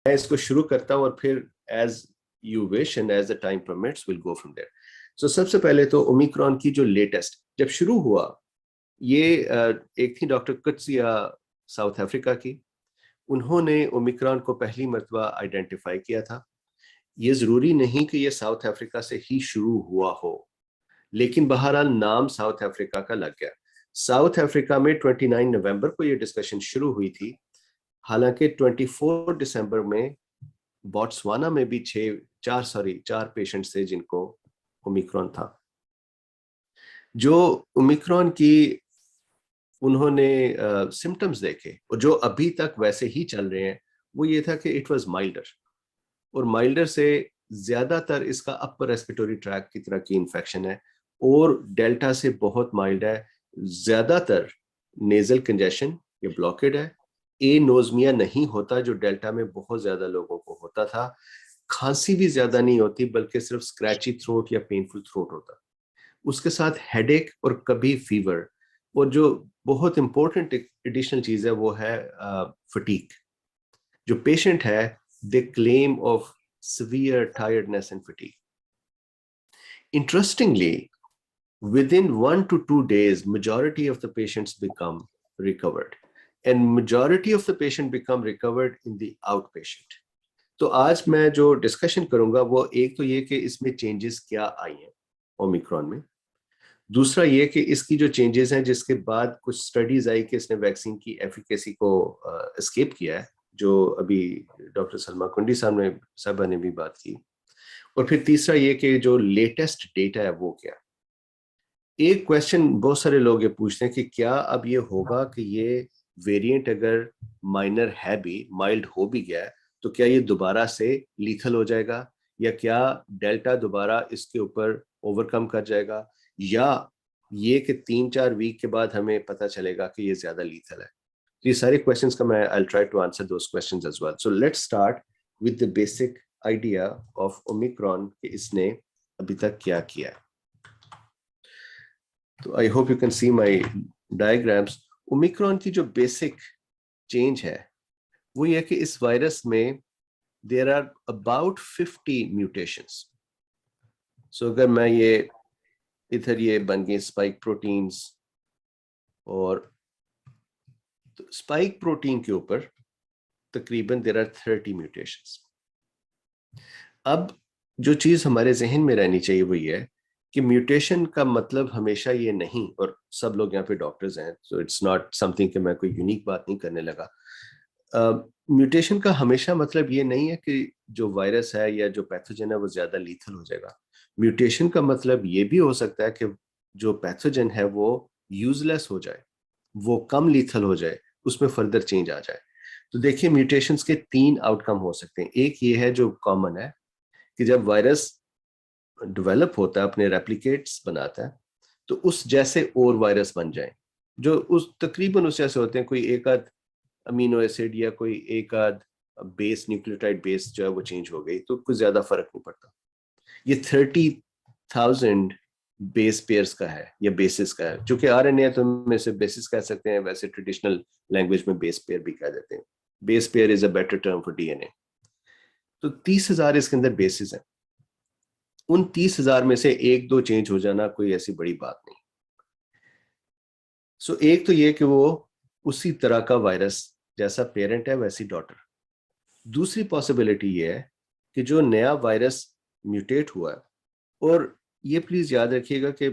मैं इसको शुरू करता हूँ और फिर as you wish and as the time permits will go from there. So सबसे पहले तो ओमिक्रॉन की जो लेटेस्ट जब शुरू हुआ, ये एक थी डॉक्टर कुत्सिया साउथ अफ्रीका की। उन्होंने ओमिक्रॉन को पहली मर्तबा आइडेंटिफाई किया था। ये जरूरी नहीं कि ये साउथ अफ्रीका से ही शुरू हुआ हो, लेकिन बहरहाल नाम साउथ अफ्रीका का लग गया। साउथ अफ्रीका में 29 नवंबर को ये डिस्कशन शुरू हुई थी। हालांकि 24 दिसंबर में बोट्सवाना में भी चार पेशेंट्स थे जिनको ओमिक्रॉन था। जो ओमिक्रॉन की उन्होंने सिम्टम्स देखे और जो अभी तक वैसे ही चल रहे हैं, वो ये था कि इट वाज माइल्डर, और माइल्डर से ज्यादातर इसका अपर रेस्पिरेटरी ट्रैक की तरह की इन्फेक्शन है, और डेल्टा से बहुत माइल्ड है। ज्यादातर नेजल कंजेशन या ब्लॉकेड है। एनोज्मिया नहीं होता जो डेल्टा में बहुत ज्यादा लोगों को होता था। खांसी भी ज्यादा नहीं होती, बल्कि सिर्फ स्क्रैची थ्रोट या पेनफुल थ्रोट होता। उसके साथ हेडेक और कभी फीवर, और जो बहुत इंपॉर्टेंट एडिशनल चीज है वो है फटीक। जो पेशेंट है they claim of severe tiredness and fatigue. Interestingly, within 1 to 2 days, majority of the patients become recovered, and majority of the patient become recovered in the outpatient. तो आज मैं जो डिस्कशन करूंगा वो एक तो ये कि इसमें चेंजेस क्या आई हैं ओमिक्रॉन में, दूसरा ये कि इसकी जो चेंजेस हैं जिसके बाद कुछ स्टडीज आई कि इसने वैक्सीन की एफिकेसी को एस्केप किया है, जो अभी डॉक्टर सलमा कुंडी साहब ने भी बात की, और फिर तीसरा ये कि जो लेटेस्ट डेटा है वो क्या। एक क्वेश्चन बहुत सारे लोग ये पूछते हैं कि क्या अब ये होगा कि ये वेरिएंट अगर माइनर है भी, माइल्ड हो भी गया है, तो क्या ये दोबारा से लीथल हो जाएगा, या क्या डेल्टा दोबारा इसके ऊपर ओवरकम कर जाएगा, या ये कि 3-4 वीक के बाद हमें पता चलेगा कि ये ज्यादा लीथल है। ये सारे क्वेश्चंस का मैं I try to answer those questions as well. So let's start with the basic idea of Omicron कि इसने अभी तक क्या किया। तो I hope you can see my diagrams. Omicron की जो बेसिक चेंज है वो ये कि इस वायरस में देयर आर अबाउट 50 म्यूटेशंस। सो अगर मैं ये इधर ये बन गए स्पाइक प्रोटीन्स, और तो स्पाइक प्रोटीन के ऊपर तकरीबन देयर आर 30 म्यूटेशंस। अब जो चीज हमारे जहन में रहनी चाहिए वो ये है कि म्यूटेशन का मतलब हमेशा ये नहीं, और सब लोग यहाँ पे डॉक्टर्स हैं सो इट्स नॉट समथिंग कि मैं कोई यूनिक बात नहीं करने लगा। म्यूटेशन का हमेशा मतलब ये नहीं है कि जो वायरस है या जो पैथोजन है वो ज्यादा लीथल हो जाएगा। म्यूटेशन का मतलब ये भी हो सकता है कि जो पैथोजन है वो यूजलेस हो जाए, वो कम लीथल हो जाए, उसमें फर्दर चेंज आ जाए। तो देखिए म्यूटेशंस के 3 आउटकम हो सकते हैं। एक ये है जो कॉमन है कि जब वायरस डेवलप होता है, अपने रेप्लिकेट्स बनाता है, तो उस जैसे और वायरस बन जाए जो उस तकरीबन उस जैसे होते हैं। कोई एक आध अमीनो एसिड या कोई एक आध बेस, न्यूक्लियोटाइड बेस जो है वो चेंज हो गई तो कुछ ज्यादा फर्क नहीं पड़ता। ये 30,000 बेस पेयर्स का है या बेसिस का है। चूंकि आरएनए है तो हम इसे बेसिस कह सकते हैं, वैसे ट्रेडिशनल लैंग्वेज में बेस पेयर भी कह देते हैं। Base pair is a better term for DNA. तो 30,000 इसके अंदर बेसिस है। उन 30,000 में से 1-2 चेंज हो जाना कोई ऐसी बड़ी बात नहीं। सो एक तो ये कि वो उसी तरह का वायरस, जैसा पेरेंट है वैसी डॉटर। दूसरी पॉसिबिलिटी ये है कि जो नया वायरस म्यूटेट हुआ है, और ये प्लीज याद रखिएगा कि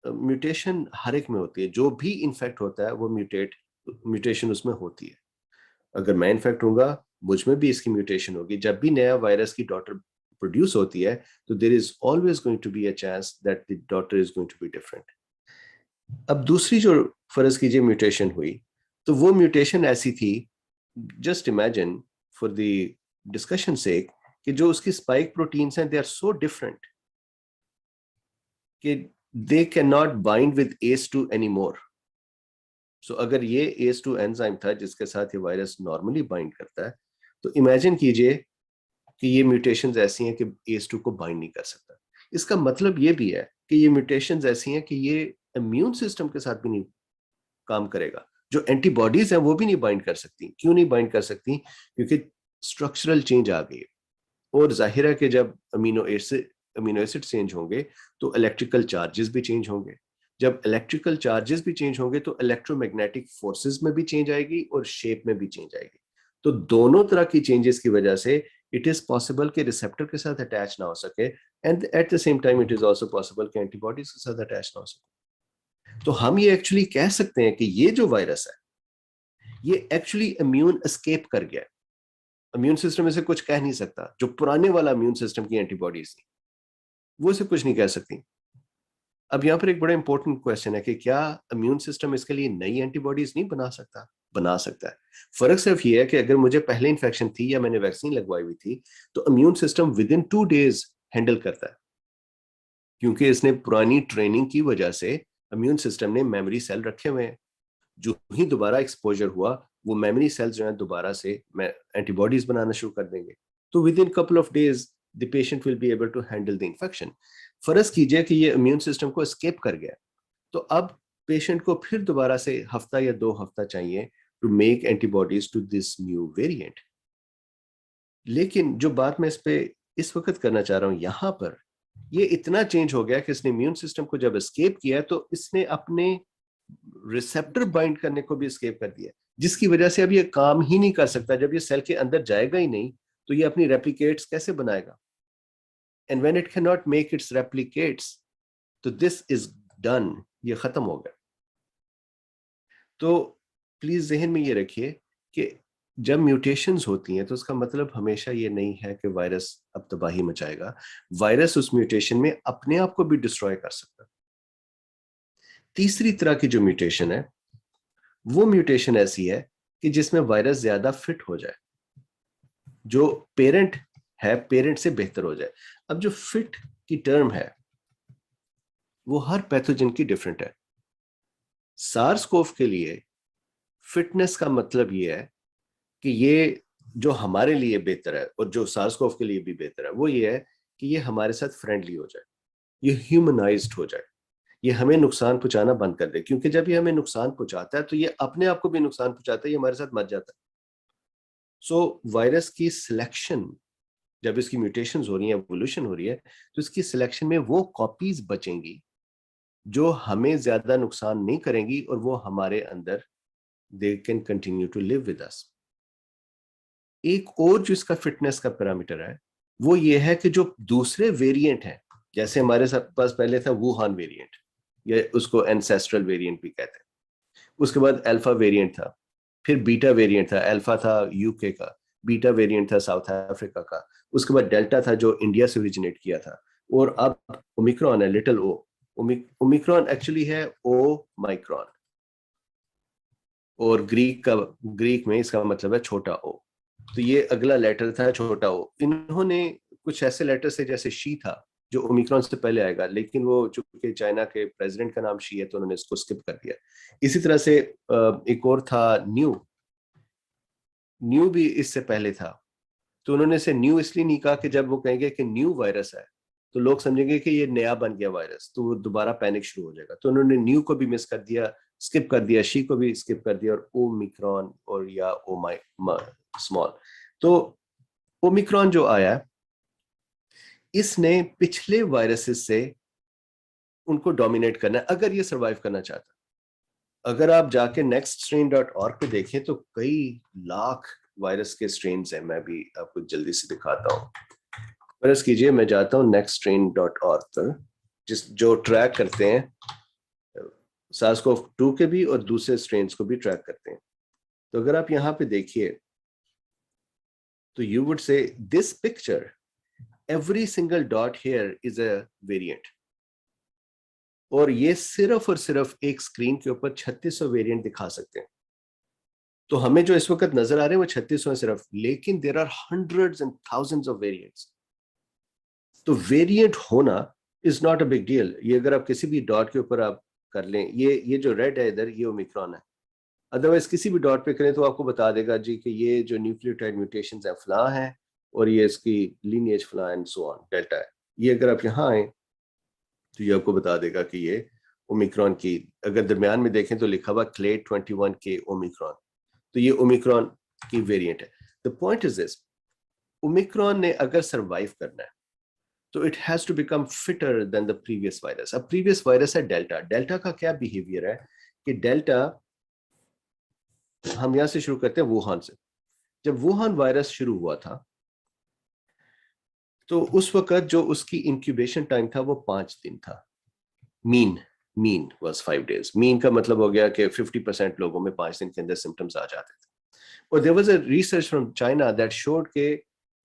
म्यूटेशन हर एक में होती है, जो भी इन्फेक्ट होता है वो म्यूटेशन उसमें होती है। अगर मैं इन्फेक्ट होऊंगा मुझ में भी इसकी म्यूटेशन होगी। जब भी नया वायरस की डॉटर प्रोड्यूस होती है तो there is always going to be a chance that the daughter is going to be different. अब दूसरी जो फर्ज कीजिए म्यूटेशन हुई, तो वो म्यूटेशन ऐसी थी, just imagine for the discussion sake, कि जो उसकी स्पाइक प्रोटीन्स हैं दे आर सो डिफरेंट कि they can not bind with ACE2 anymore. So अगर ये ACE2 एंजाइम था जिसके साथ ये वायरस नॉर्मली बाइंड करता है, तो इमेजिन कीजिए कि ये म्यूटेशंस ऐसी हैं कि ACE2 को बाइंड नहीं कर सकता। इसका मतलब ये भी है कि ये म्यूटेशंस ऐसी हैं कि ये इम्यून सिस्टम के साथ भी नहीं काम करेगा। जो एंटीबॉडीज हैं वो भी नहीं बाइंड कर सकती। क्यों नहीं बाइंड कर सकती? क्योंकि स्ट्रक्चरल चेंज आ गई और जाहिर है कि जब अमीनो एसिड चेंज होंगे तो इलेक्ट्रिकल चार्जेस भी चेंज होंगे। जब इलेक्ट्रिकल चार्जेस भी चेंज होंगे तो इलेक्ट्रोमैग्नेटिक फोर्सेस में भी चेंज आएगी और शेप में भी चेंज आएगी। तो दोनों तरह की चेंजेस की वजह से इट इज पॉसिबल कि रिसेप्टर के साथ अटैच ना हो सके and eight the same time it is also possible कि एंटीबॉडीज के साथ अटैच ना हो सके। तो हम ये एक्चुअली कह सकते हैं कि ये जो वायरस है ये एक्चुअली इम्यून एस्केप कर गया। इम्यून सिस्टम इसे कुछ कह नहीं सकता। जो पुराने वाला इम्यून सिस्टम की एंटीबॉडीज थी वो इसे कुछ नहीं कह सकती। अब यहाँ पर एक बड़ा इंपॉर्टेंट क्वेश्चन है कि क्या इम्यून सिस्टम इसके लिए नई एंटीबॉडीज नहीं बना सकता? बना सकता है। फर्क सिर्फ ये है कि अगर मुझे पहले इन्फेक्शन थी या मैंने वैक्सीन लगवाई हुई थी तो immune system with in 2 days handle करता है, क्योंकि इसने पुरानी ट्रेनिंग की वजह से इम्यून सिस्टम ने मेमोरी सेल रखे हुए हैं। जो ही दोबारा एक्सपोजर हुआ वो मेमोरी सेल्स जो है दोबारा से एंटीबॉडीज बनाना शुरू कर देंगे। तो within couple of days the patient will be able to handle the infection. फर्ज कीजिए कि ये इम्यून सिस्टम को एस्केप कर गया, तो अब पेशेंट को फिर दोबारा से हफ्ता या 2 हफ्ता चाहिए to make antibodies to this new variant. लेकिन जो बात मैं इस वक्त करना चाह रहा हूं यहां पर, ये इतना चेंज हो गया कि इसने इम्यून सिस्टम को जब एस्केप किया तो इसने अपने रिसेप्टर बाइंड करने को भी एस्केप कर दिया, जिसकी वजह से अब ये काम ही नहीं कर सकता। जब ये सेल के अंदर जाएगा ही नहीं तो ये अपनी रेप्लिकेट्स कैसे बनाएगा? And when it can not make it's replicates तो दिस इज डन, ये खत्म हो गया। तो प्लीज जहन में ये रखिए कि जब म्यूटेशंस होती हैं तो उसका मतलब हमेशा ये नहीं है कि वायरस अब तबाही मचाएगा। वायरस उस म्यूटेशन में अपने आप को भी डिस्ट्रॉय कर सकता है। तीसरी तरह की जो म्यूटेशन है वो म्यूटेशन ऐसी है कि जिसमें वायरस ज्यादा फिट हो जाए, जो पेरेंट है पेरेंट से बेहतर हो जाए। अब जो फिट की टर्म है वो हर पैथोजन की डिफरेंट है। सार्स कोव के लिए फिटनेस का मतलब ये है कि ये जो हमारे लिए बेहतर है और जो सार्स कोव के लिए भी बेहतर है वो ये है कि ये हमारे साथ फ्रेंडली हो जाए, ये ह्यूमनाइज्ड हो जाए, ये हमें नुकसान पहुंचाना बंद कर दे। क्योंकि जब ये हमें नुकसान पहुंचाता है तो ये अपने आप को भी नुकसान पहुंचाता है, ये हमारे साथ मर जाता है। सो वायरस की सिलेक्शन, जब इसकी म्यूटेशंस हो रही है, एवोल्यूशन हो रही है, तो इसकी सिलेक्शन में वो कॉपीज बचेंगी जो हमें ज्यादा नुकसान नहीं करेंगी और वो हमारे अंदर they can continue to live with us. एक और जो इसका फिटनेस का पैरामीटर है वो ये है कि जो दूसरे वेरिएंट हैं, जैसे हमारे पास पहले था वुहान वेरिएंट या उसको एंसेस्ट्रल वेरिएंट भी कहते हैं, उसके बाद अल्फा वेरिएंट था, फिर बीटा वेरिएंट था, अल्फा था यूके का, बीटा वेरिएंट था साउथ अफ्रीका का, उसके बाद डेल्टा था जो इंडिया से ओरिजिनेट किया था, और अब ओमिक्रॉन है, लिटिल ओ। ओमिक्रॉन एक्चुअली है ओ माइक्रॉन, और ग्रीक में इसका मतलब है छोटा ओ। तो ये अगला लेटर था छोटा ओ। इन्होंने कुछ ऐसे लेटर से, जैसे शी था जो ओमिक्रॉन से पहले आएगा, लेकिन वो चूंकि चाइना के प्रेसिडेंट का नाम शी है तो उन्होंने इसको स्किप कर दिया। इसी तरह से एक और था न्यू, न्यू भी इससे पहले था, तो उन्होंने इसे न्यू इसलिए नहीं कहा कि जब वो कहेंगे कि न्यू वायरस है तो लोग समझेंगे कि ये नया बन गया वायरस, तो वो दोबारा पैनिक शुरू हो जाएगा। तो उन्होंने न्यू को भी मिस कर दिया, स्किप कर दिया, शी को भी स्किप कर दिया, और ओमिक्रॉन और या ओ माई स्मॉल। तो ओमिक्रॉन जो आया इसने पिछले वायरसेस से उनको डोमिनेट करना है अगर ये सर्वाइव करना चाहता। अगर आप जाके nextstrain.org पे देखें तो कई लाख वायरस के स्ट्रेन्स हैं। मैं भी आपको जल्दी से दिखाता हूँ। फर्ज कीजिए मैं जाता हूँ nextstrain.org पर, जो ट्रैक करते हैं SARS-CoV-2 के भी और दूसरे स्ट्रेन्स को भी ट्रैक करते हैं। तो अगर आप यहाँ पे देखिए तो you would say this picture, every single dot here is a variant, और ये सिर्फ और सिर्फ एक स्क्रीन के ऊपर 3600 वेरिएंट दिखा सकते हैं। तो हमें जो इस वक्त नजर आ रहे हैं वो 3600 है सिर्फ, लेकिन there are hundreds and thousands of variants. तो वेरिएंट होना is not a big deal. ये अगर आप किसी भी डॉट के ऊपर आप कर लें, ये जो रेड है इधर, ये ओमिक्रॉन है। अदरवाइज किसी भी डॉट पे करें तो आपको बता देगा जी कि ये जो न्यूक्लियोटाइड म्यूटेशंस है फला है, और ये इसकी लीनिएज फला एंड सो ऑन डेल्टा है। ये अगर आप यहाँ आए तो ये आपको बता देगा कि ये ओमिक्रॉन की, अगर दरमियान में देखें तो लिखा हुआ क्लेड 21 के ओमिक्रॉन, तो ये ओमिक्रॉन की वेरिएंट है। The point is this, Omicron ने अगर सरवाइव करना है तो it has to become fitter than the previous virus. अब प्रीवियस वायरस है डेल्टा। डेल्टा का क्या बिहेवियर है कि डेल्टा, हम यहां से शुरू करते हैं वुहान से। जब वुहान वायरस शुरू हुआ था तो उस वक्त जो उसकी इंक्यूबेशन टाइम था वो 5 दिन था। Mean was 5 days। मीन का मतलब हो गया कि 50% लोगों में 5 दिन के अंदर सिम्टम्स आ जाते थे। और there was a research from China that showed के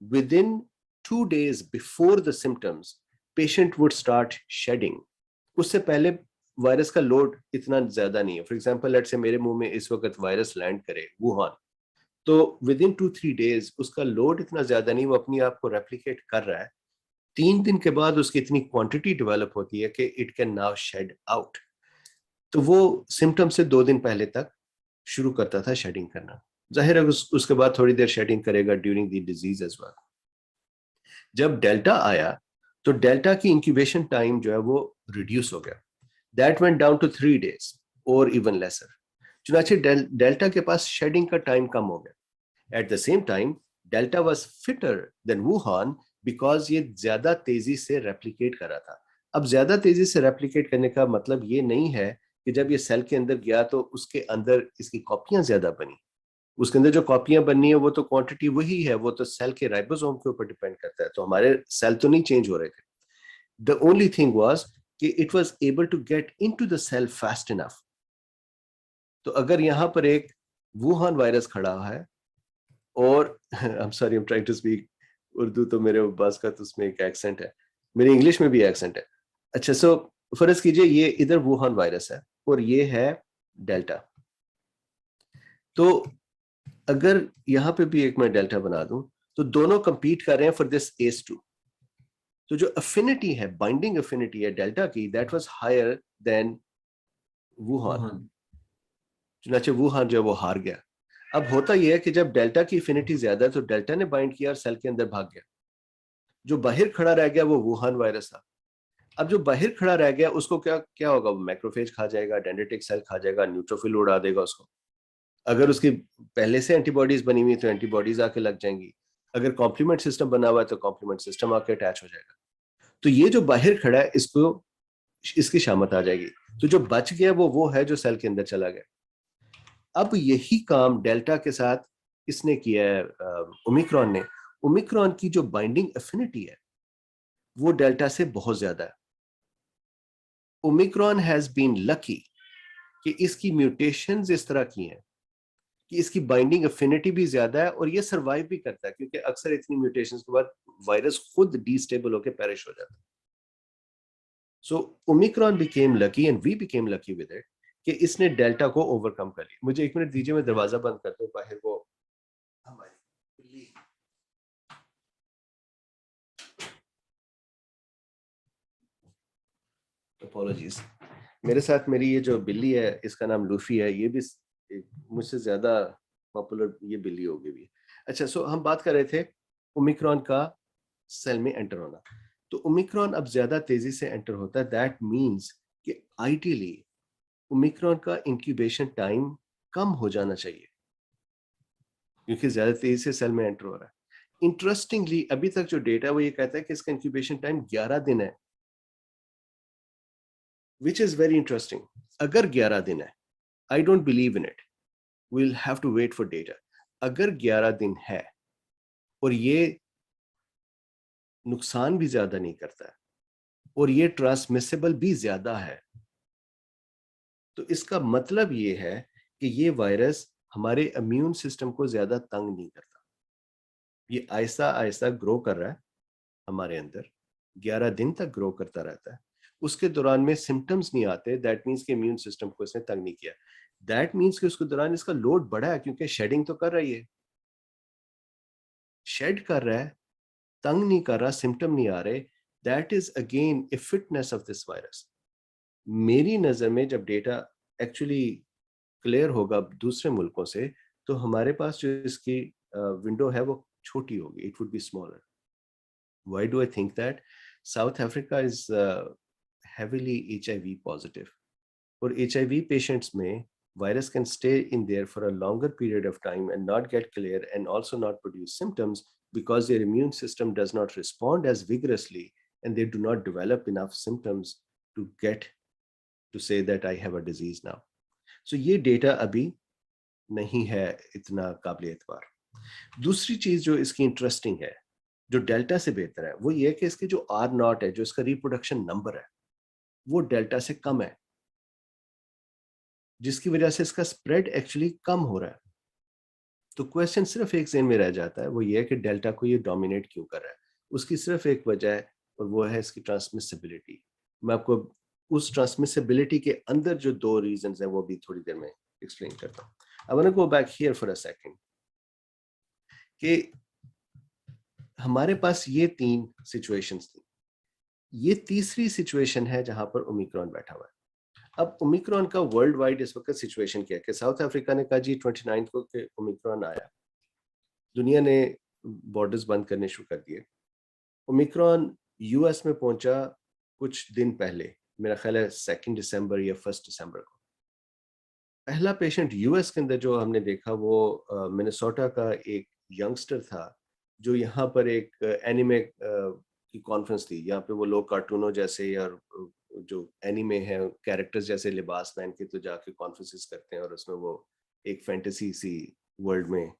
within 2 days before the symptoms patient would start shedding. उससे पहले वायरस का लोड इतना ज्यादा नहीं है। फॉर एग्जाम्पल लेट्स से मेरे मुंह में इस वक्त वायरस लैंड करे वुहान, तो विद इन 2-3 days उसका लोड इतना ज्यादा नहीं, वो अपनी आप को रेप्लिकेट कर रहा है। 3 दिन के बाद उसकी इतनी क्वांटिटी डेवलप होती है कि it can now shed out. तो वो सिम्टम से 2 दिन पहले तक शुरू करता था शेडिंग करना। जाहिर है उसके बाद थोड़ी देर शेडिंग करेगा during the disease as well. जब डेल्टा आया तो डेल्टा की इंक्यूबेशन टाइम जो है वो रिड्यूस हो गया। That went down to 3 days और इवन लेसर। चुनाचे डेल्टा के पास शेडिंग का टाइम कम हो गया। At the same time Delta was fitter than Wuhan because ये ज्यादा तेजी से रेप्लिकेट कर रहा था। अब ज्यादा तेजी से रेप्लिकेट करने का मतलब ये नहीं है कि जब ये सेल के अंदर गया तो उसके अंदर इसकी कॉपियां ज्यादा बनी। उसके अंदर जो कॉपियां बननी है वो तो क्वांटिटी वही है, वो तो सेल के राइबोसोम के ऊपर डिपेंड करता है। तो हमारे सेल तो नहीं चेंज हो रहे थे। द ओनली थिंग वाज कि it was able to get into the cell fast enough. तो अगर यहां पर एक वुहान वायरस खड़ा है और I am sorry I am trying to speak Urdu, तो मेरे बस का तो उसमें एक एक्सेंट है, मेरी इंग्लिश में भी एक्सेंट है। अच्छा, सो फर्ज कीजिए ये इधर वुहान वायरस है और ये है डेल्टा। तो अगर यहां पे भी एक मैं डेल्टा बना दूं तो दोनों कंपीट कर रहे हैं फॉर दिस ACE2। तो जो अफिनिटी है, बाइंडिंग अफिनिटी है डेल्टा की, that was higher than Wuhan. चुनाचे वुहान जो है वो हार गया। अब होता यह है कि जब डेल्टा की अफिनिटी ज्यादा है तो डेल्टा ने बाइंड किया और सेल के अंदर भाग गया। जो बाहर खड़ा रह गया वो वुहान वायरस था। अब जो बाहर खड़ा रह गया उसको क्या क्या होगा, वो मैक्रोफेज खा जाएगा, डेंड्रिटिक सेल खा जाएगा, न्यूट्रोफिल उड़ा देगा उसको। अगर उसकी पहले से एंटीबॉडीज बनी हुई तो एंटीबॉडीज आके लग जाएंगी। अगर कॉम्प्लीमेंट सिस्टम बना हुआ है तो कॉम्प्लीमेंट सिस्टम आके अटैच हो जाएगा। तो ये जो बाहर खड़ा है इसको इसकी शामत आ जाएगी। तो जो बच गया वो है जो सेल के अंदर चला गया। अब यही काम डेल्टा के साथ इसने किया है ओमिक्रॉन ने। ओमिक्रॉन की जो बाइंडिंग एफिनिटी है वो डेल्टा से बहुत ज्यादा है। ओमिक्रॉन हैज बीन लकी कि इसकी म्यूटेशंस इस तरह की हैं कि इसकी बाइंडिंग एफिनिटी भी ज्यादा है और ये सरवाइव भी करता है, क्योंकि अक्सर इतनी म्यूटेशंस के बाद वायरस खुद डिस्टेबल होकर पेरिश हो जाता है। So Omicron became lucky and we became lucky with it कि इसने डेल्टा को ओवरकम कर लिया। मुझे 1 मिनट दीजिए, मैं दरवाजा बंद करता हूँ, बाहर वो हमारी बिल्ली। अपॉलॉजीज। मेरे साथ मेरी ये जो बिल्ली है इसका नाम लूफी है, ये भी मुझसे ज्यादा पॉपुलर ये बिल्ली होगी भी। अच्छा, सो हम बात कर रहे थे ओमिक्रॉन का सेल में एंटर होना। तो ओमिक्रॉन अब ज्यादा तेजी से एंटर होता है। दैट मींस कि आइडियली ओमिक्रॉन का इंक्यूबेशन टाइम कम हो जाना चाहिए क्योंकि ज्यादा तेजी से सेल में एंटर हो रहा है। इंटरेस्टिंगली अभी तक जो डेटा है वो ये कहता है कि इसका इंक्यूबेशन टाइम 11 दिन है, विच इज वेरी इंटरेस्टिंग। अगर 11 दिन है, I don't believe in it, we'll have to wait for data। अगर 11 दिन है और ये नुकसान भी ज्यादा नहीं करता है और ये ट्रांसमिसेबल भी ज्यादा है, तो इसका मतलब ये है कि ये वायरस हमारे इम्यून सिस्टम को ज्यादा तंग नहीं करता। ये आहिस्ता आहिस्ता ग्रो कर रहा है हमारे अंदर, 11 दिन तक ग्रो करता रहता है। उसके दौरान में सिम्टम्स नहीं आते। दैट मीन्स कि इम्यून सिस्टम को इसने तंग नहीं किया। दैट मीन्स कि उसके दौरान इसका लोड बढ़ा है क्योंकि शेडिंग तो कर रही है, शेड कर रहा है, तंग नहीं कर रहा, सिम्टम नहीं आ रहे। That is again A fitness of this virus. मेरी नजर में जब डेटा एक्चुअली क्लियर होगा दूसरे मुल्कों से तो हमारे पास जो इसकी विंडो है वो छोटी होगी, it would be smaller. Why do I think that? South Africa is heavily HIV positive। और HIV patients में virus can stay in there for a longer period of time and not get clear and also not produce symptoms because their immune system does not respond as vigorously and they do not develop enough symptoms to get to say that I have a disease now. So ये data अभी नहीं है इतना काबिल एतबार। दूसरी चीज जो इसकी इंटरेस्टिंग है, जो डेल्टा से बेहतर है, वो ये कि इसके जो R0 है, जो इसका रिप्रोडक्शन नंबर है, वो डेल्टा से कम है, जिसकी वजह से इसका स्प्रेड एक्चुअली कम हो रहा है। तो क्वेश्चन सिर्फ एक ज़हन में रह जाता है, वो ये है कि डेल्टा को ये डोमिनेट क्यों कर रहा है। उसकी सिर्फ एक वजह है और वो है इसकी ट्रांसमिसिबिलिटी। मैं आपको उस ट्रांसमिसिबिलिटी के अंदर जो दो रीजंस हैं वो भी थोड़ी देर में एक्सप्लेन करता हूँ। I want to go back here for a second कि हमारे पास ये तीन सिचुएशंस थी। ये तीसरी सिचुएशन है जहां पर ओमिक्रॉन बैठा हुआ है। अब ओमिक्रॉन का वर्ल्ड वाइड इस वक्त सिचुएशन क्या है कि साउथ अफ्रीका ने कहा जी 29 को कि ओमिक्रॉन आया, दुनिया ने बॉर्डर्स बंद करने शुरू कर दिए। ओमिक्रॉन यूएस में पहुंचा कुछ दिन पहले, मेरा ख्याल है 2 दिसंबर या 1 दिसंबर को। पहला पेशेंट यूएस के अंदर जो हमने देखा वो मिनेसोटा का एक यंगस्टर था, जो यहाँ पर एक एनिमे की कॉन्फ्रेंस थी। यहाँ पे वो लोग कार्टूनों जैसे और जो एनिमे है कैरेक्टर्स जैसे लिबास पहन के तो जाके कॉन्फ्रेंसेस करते हैं और उसमें वो एक फैंटेसी सी वर्ल्ड में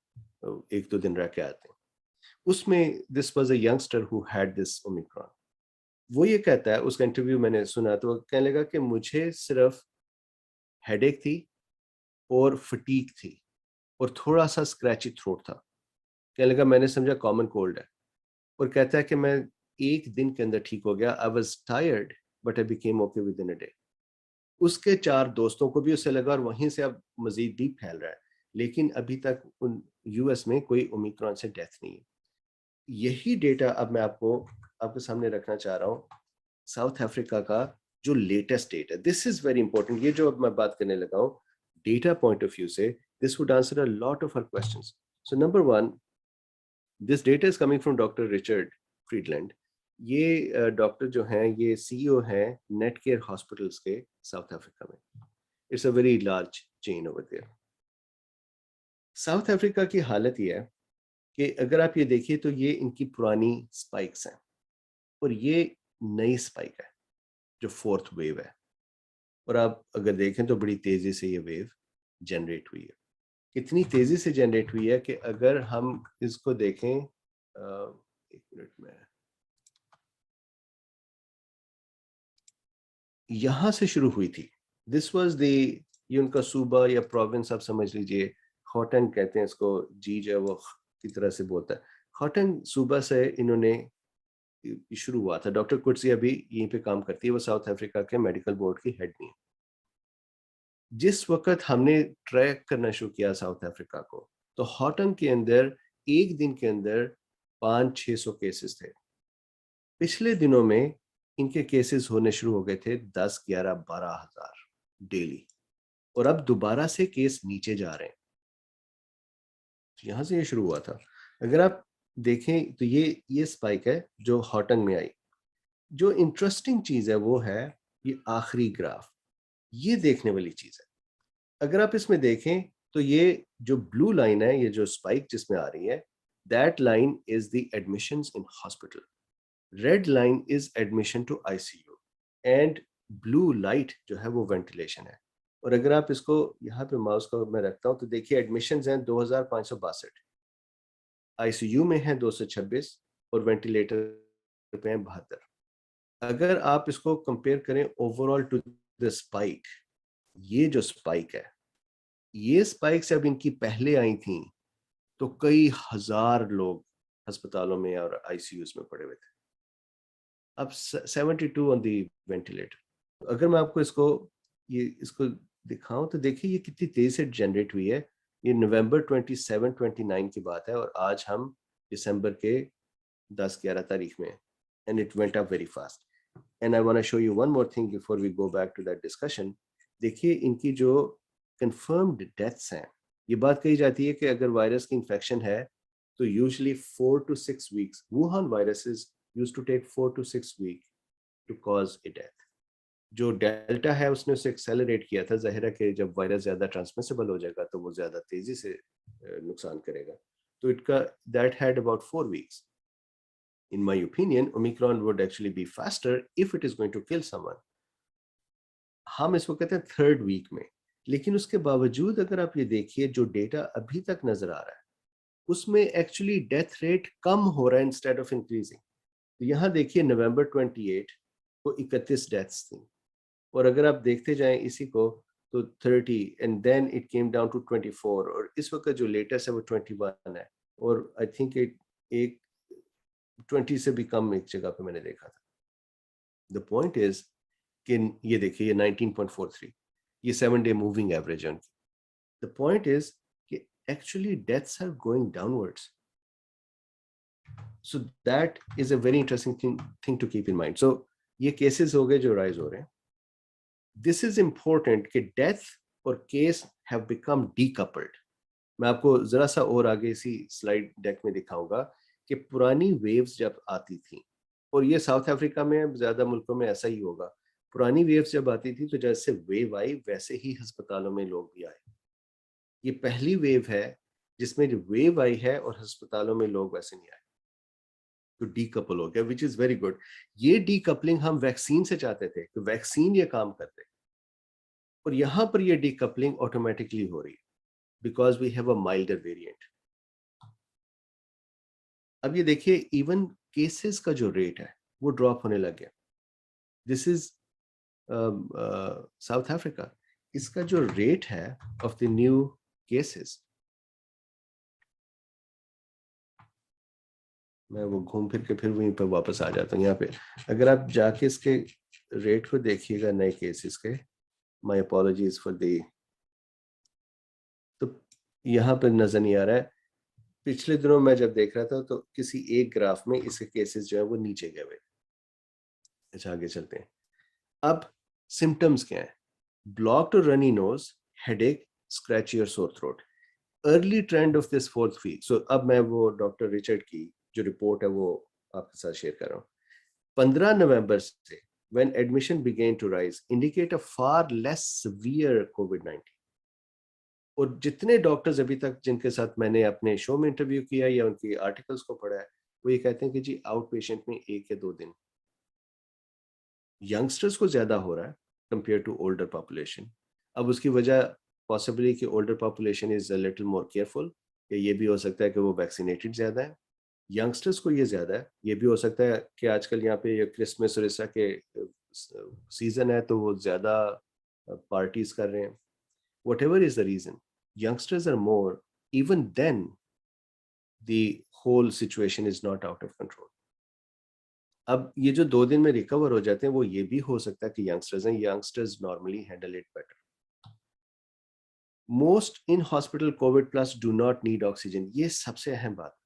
एक दो दिन रह के आते हैं। उसमें this was a youngster who had this Omicron. वो ये कहता है, उसका इंटरव्यू मैंने सुना तो वो कहने लगा कि मुझे सिर्फ हेडेक थी और फटीक थी और थोड़ा सा स्क्रैची थ्रोट था। कहने लगा मैंने समझा कॉमन कोल्ड है, और कहता है कि मैं एक दिन के अंदर ठीक हो गया। I was tired but I became okay with in a day. उसके 4 दोस्तों को भी उससे लगा और वहीं से अब मजीद डीप फैल रहा है, लेकिन अभी तक उन यूएस में कोई ओमिक्रॉन से डेथ नहीं है। यही डेटा अब मैं आपके सामने रखना चाह रहा हूँ साउथ अफ्रीका का जो latest data. This is very important. ये जो अब मैं बात करने लगा हूँ डेटा पॉइंट ऑफ व्यू से, this would answer a lot of our questions. So number 1, this data is coming from doctor Richard Friedland. ये डॉक्टर जो हैं ये सीईओ हैं नेट केयर हॉस्पिटल्स के साउथ अफ्रीका में। It's a very large chain over there. South Africa की हालत ये है कि अगर आप ये देखिए तो ये इनकी पुरानी स्पाइक्स हैं और ये नई स्पाइक है जो 4th वेव है। और आप अगर देखें तो बड़ी तेजी से ये वेव जनरेट हुई है। कितनी तेजी से जनरेट हुई है कि अगर हम इसको देखें, एक मिनट में, यहां से शुरू हुई थी। दिस वाज द, ये उनका सूबा या प्रोविंस आप समझ लीजिए, खौटन कहते हैं इसको, जी जो वो की तरह से बोलता है। खौटन सूबा से इन्होंने शुरू हुआ था। डॉक्टर कुर्सी अभी यहीं पे काम करती है, वो साउथ अफ्रीका के मेडिकल बोर्ड की हेड नहीं है। जिस वक्त हमने ट्रैक करना शुरू किया साउथ अफ्रीका को, तो हॉटन के अंदर एक दिन के अंदर 500-600 केसेस थे। पिछले दिनों में इनके केसेस होने शुरू हो गए थे 10, 11, 12 हजार डेली, और अब दोबारा से केस नीचे जा रहे हैं। यहां से ये शुरू हुआ था। अगर आप देखें तो ये स्पाइक है जो हॉटन में आई। जो इंटरेस्टिंग चीज है वो है ये आखिरी ग्राफ, ये देखने वाली चीज है। अगर आप इसमें देखें तो ये जो ब्लू लाइन है, ये जो स्पाइक जिसमें आ रही है, that line is the admissions in hospital, red line is admission to ICU, and blue light जो है वो वेंटिलेशन है। और अगर आप इसको यहाँ पे माउस को मैं रखता हूँ तो देखिए एडमिशंस हैं 2562, आईसीयू में है 226 और वेंटिलेटर पे हैं 72। अगर आप इसको कंपेयर करें ओवरऑल टू द स्पाइक, ये जो स्पाइक है, ये स्पाइक्स जब इनकी पहले आई थी तो कई हजार लोग अस्पतालों में और आईसीयूज में पड़े हुए थे। अब 72 ऑन दी वेंटिलेटर। अगर मैं आपको इसको दिखाऊं तो देखिए ये कितनी तेजी से जनरेट हुई है। ये नवंबर 27, 29 की बात है और आज हम दिसंबर के 10-11 तारीख में, and it went up very fast. And I want to show you one more thing before we go back to that discussion. देखिए इनकी जो कंफर्म्ड डेथ्स हैं, ये बात कही जाती है कि अगर वायरस की इंफेक्शन है तो usually 4 to 6 weeks, Wuhan viruses used to take 4 to 6 week to cause a death. जो डेल्टा है उसने उसे एक्सेलरेट किया था। जाहिर है कि जब वायरस ज्यादा ट्रांसमिसिबल हो जाएगा तो वो ज्यादा तेजी से नुकसान करेगा। तो इनका that had about 4 weeks. In my opinion, Omicron would actually be faster if it is going to kill someone. हम इसको कहते हैं 3rd वीक में, लेकिन उसके बावजूद अगर आप ये देखिए जो डेटा अभी तक नजर आ रहा है उसमें एक्चुअली डेथ रेट कम हो रहा है इंस्टेड ऑफ इंक्रीजिंग। तो यहाँ देखिए नवंबर 28 को 31 डेथ्स थी, और अगर आप देखते जाएं इसी को तो 30 and then it came down to 24, और इस वक्त जो लेटेस्ट है वो 21 है, और आई थिंक एक 20 से भी कम एक जगह पे मैंने देखा था। द पॉइंट इज कि ये देखिए ये 19.43, ये 7-day मूविंग एवरेज है उनकी। द पॉइंट इज कि actually deaths are going downwards, so that is a very interesting thing to keep in mind. So ये केसेस हो गए जो राइज हो रहे हैं। दिस इज इंपॉर्टेंट कि डेथ और केस हैव बिकम डीकपल्ड। मैं आपको जरा सा और आगे इसी स्लाइड डेक में दिखाऊंगा कि पुरानी वेव्स जब आती थी, और ये साउथ अफ्रीका में ज्यादा मुल्कों में ऐसा ही होगा, पुरानी वेव्स जब आती थी तो जैसे वेव आई वैसे ही अस्पतालों में लोग भी आए। ये पहली वेव है जिसमें जो वेव आई है और अस्पतालों में लोग वैसे नहीं आए, तो डीकपल हो गया, विच इज वेरी गुड। ये डीकपलिंग हम वैक्सीन से चाहते थे कि वैक्सीन ये काम करते, और यहां पर ये डीकपलिंग ऑटोमेटिकली हो रही है because we have a milder variant. अब ये देखिए इवन केसेस का जो रेट है वो ड्रॉप होने लग गया। दिस इज साउथ अफ्रीका, इसका जो रेट है ऑफ द न्यू केसेस, मैं वो घूम फिर के फिर वहीं पर वापस आ जाता हूँ। यहाँ पे अगर आप जाके इसके रेट को देखिएगा नए केसेस के, माय अपॉलॉजीज फॉर द, तो यहाँ पर नजर नहीं आ रहा है। पिछले दिनों मैं जब देख रहा था तो किसी एक ग्राफ में इसके केसेस जो है वो नीचे गए हुए। अच्छा आगे चलते हैं। अब सिम्टम्स क्या है? ब्लॉक्ड और रनी नोज, हेडेक, स्क्रैची और sore throat, early trend of this 4th week. So अब मैं वो डॉक्टर रिचर्ड की जो रिपोर्ट है वो आपके साथ शेयर कर रहा हूँ। 15 नवंबर से when admission began to rise indicate a far less severe COVID-19। और जितने डॉक्टर्स अभी तक जिनके साथ मैंने अपने शो में इंटरव्यू किया या उनकी आर्टिकल्स को पढ़ा है, वो ये कहते हैं कि जी आउट पेशेंट में 1 या 2 दिन। यंगस्टर्स को ज्यादा हो रहा है कंपेयर टू ओल्डर पॉपुलेशन। अब उसकी वजह पॉसिबली कि older population is a little more careful, या ये भी हो सकता है कि वो वैक्सीनेटेड ज्यादा है। यंगस्टर्स को ये ज्यादा है, ये भी हो सकता है कि आजकल यहाँ पे क्रिसमस और इस तरह के सीजन है तो वो ज्यादा पार्टीज कर रहे हैं। whatever is the reason, youngsters are more, even then the whole situation is not out of control। अब ये जो 2 दिन में रिकवर हो जाते हैं वो ये भी हो सकता है कि यंगस्टर्स हैं, youngsters normally handle it better. Most in hospital Covid plus do not need oxygen, ये सबसे अहम बात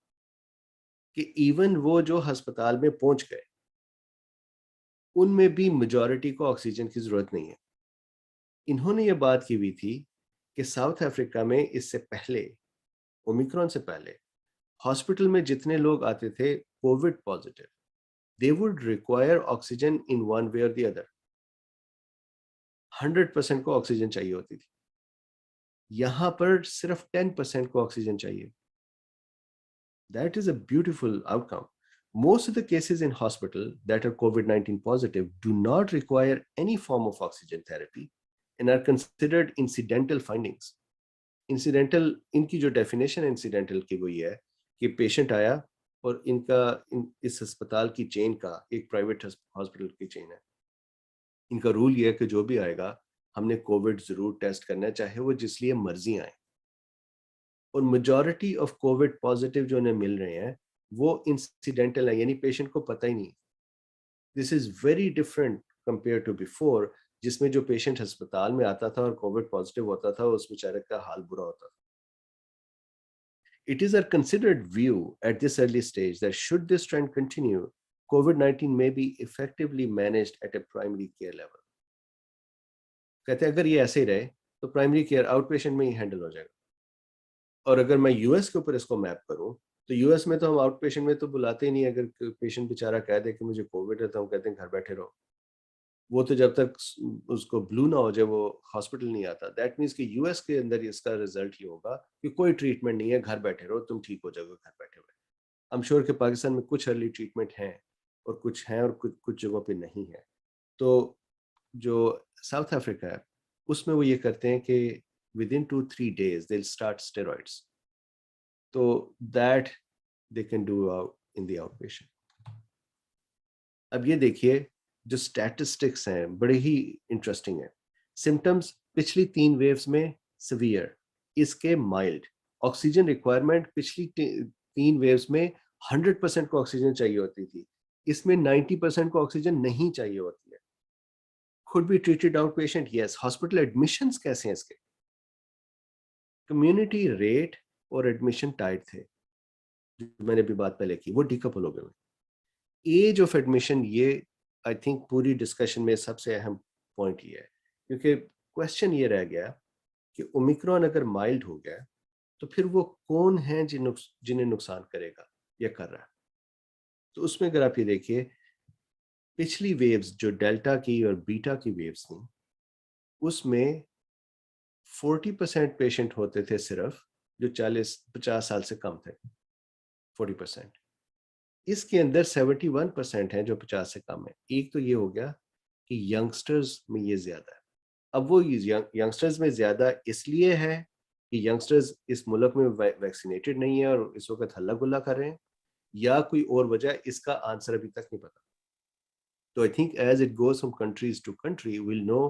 कि इवन वो जो अस्पताल में पहुंच गए उनमें भी मेजॉरिटी को ऑक्सीजन की जरूरत नहीं है। इन्होंने ये बात की हुई थी कि साउथ अफ्रीका में इससे पहले, ओमिक्रॉन से पहले, हॉस्पिटल में जितने लोग आते थे Covid positive, they would require oxygen in one way or the other। 100% को ऑक्सीजन चाहिए होती थी, यहां पर सिर्फ 10% को ऑक्सीजन चाहिए। That is a beautiful outcome। Most of the cases in hospital that are COVID-19 positive do not require any form of oxygen therapy and are considered incidental findings। Incidental, इनकी जो डेफिनेशन इncidental की वो ये है कि patient आया और इस अस्पताल की चेन का एक प्राइवेट हॉस्पिटल की चेन है, इनका रूल ये है कि जो भी आएगा हमने कोविड जरूर टेस्ट करना है, चाहे वो जिस लिए मर्जी आए। और मेजॉरिटी ऑफ कोविड पॉजिटिव जो उन्हें मिल रहे हैं वो इंसिडेंटल है, यानी पेशेंट को पता ही नहीं। This is very different compare to before, जिसमें जो पेशेंट अस्पताल में आता था और कोविड पॉजिटिव होता था उस बेचारे का हाल बुरा होता था। It is a considered view at this early stage that should this trend continue, COVID-19 may be effectively managed at a primary care level। कहते हैं अगर ये ऐसे ही रहे तो प्राइमरी केयर आउट पेशेंट में ही हैंडल हो जाएगा। और अगर मैं यूएस के ऊपर इसको मैप करूं तो यूएस में तो हम आउट पेशेंट में तो बुलाते ही नहीं। अगर पेशेंट बेचारा कह दे कि मुझे कोविड है तो हम कहते हैं घर बैठे रहो। वो तो जब तक उसको ब्लू ना हो जाए वो हॉस्पिटल नहीं आता। दैट मीन्स कि यूएस के अंदर इसका रिजल्ट ये होगा कि कोई ट्रीटमेंट नहीं है, घर बैठे रहो, तुम ठीक हो जाओगे घर बैठे हुए। आई एम श्योर कि पाकिस्तान में कुछ अर्ली ट्रीटमेंट हैं और कुछ हैं और कुछ जगहों पे नहीं है। तो जो साउथ अफ्रीका है उसमें वो ये करते हैं कि with in 2-3 days they'll start steroids, तो that they can do in the outpatient. अब ये देखिए जो स्टैटिस्टिक्स हैं बड़े ही इंटरेस्टिंग है। सिम्टम्स पिछली 3 वेव्स में सिवियर, इसके माइल्ड। ऑक्सीजन रिक्वायरमेंट पिछली 3 वेव्स में 100% को ऑक्सीजन चाहिए होती थी, इसमें 90% को ऑक्सीजन नहीं चाहिए होती है। could be treated outpatient, yes. Hospital admissions कैसे हैं इसके? कम्युनिटी रेट और एडमिशन टाइट थे, जो मैंने अभी बात पहले की, वो डिकपल हो गए। एज ऑफ एडमिशन, ये आई थिंक पूरी डिस्कशन में सबसे अहम पॉइंट ये है, क्योंकि क्वेश्चन ये रह गया कि ओमिक्रॉन अगर माइल्ड हो गया तो फिर वो कौन है जिन्हें नुकसान करेगा या कर रहा है। तो उसमें अगर आप ये देखिए पिछली वेव्स जो डेल्टा की और बीटा की वेव्स थी उसमें 40% पेशेंट होते थे सिर्फ जो 40-50 साल से कम थे, 40%। इसके अंदर 71% हैं जो 50 से कम है। एक तो ये हो गया कि यंगस्टर्स में ये ज्यादा है। अब वो यंगस्टर्स में ज्यादा इसलिए है कि यंगस्टर्स इस मुल्क में वैक्सीनेटेड नहीं है और इस वक्त हल्ला गुल्ला कर रहे हैं, या कोई और वजह, इसका आंसर अभी तक नहीं पता। तो I think as it goes from countries to country will know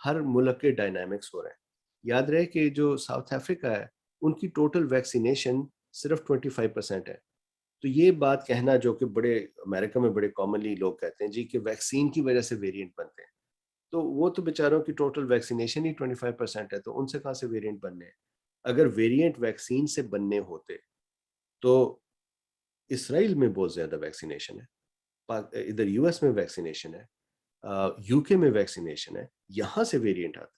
हर मुल्क के डायनामिक्स हो रहे हैं। याद रहे कि जो साउथ अफ्रीका है उनकी टोटल वैक्सीनेशन सिर्फ 25% है। तो ये बात कहना जो कि बड़े अमेरिका में बड़े कॉमनली लोग कहते हैं जी कि वैक्सीन की वजह से वेरिएंट बनते हैं, तो वो तो बेचारों की टोटल वैक्सीनेशन ही 25% है, तो उनसे कहाँ से वेरिएंट बनने हैं। अगर वेरिएंट वैक्सीन से बनने होते तो इसराइल में बहुत ज्यादा वैक्सीनेशन है, इधर यूएस में वैक्सीनेशन है, यूके में वैक्सीनेशन है, यहां से वेरिएंट आते,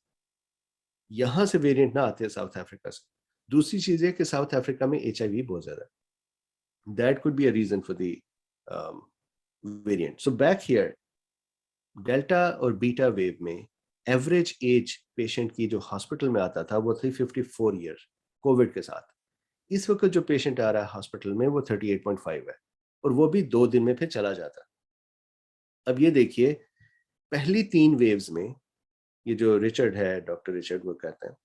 यहां से वेरिएंट ना आते साउथ अफ्रीका से। दूसरी चीज है कि साउथ अफ्रीका में HIV बहुत ज्यादा है, that could be a reason for the variant. So back here Delta और बीटा वेव में एवरेज एज पेशेंट की जो हॉस्पिटल में आता था वो थी 54 ईयर कोविड के साथ। इस वक्त जो पेशेंट आ रहा है हॉस्पिटल में वो 38.5 है, और वो भी 2 दिन में फिर चला जाता। अब ये देखिए पहली 3 वेव्स में, ये जो रिचर्ड है, डॉक्टर रिचर्ड वो कहते हैं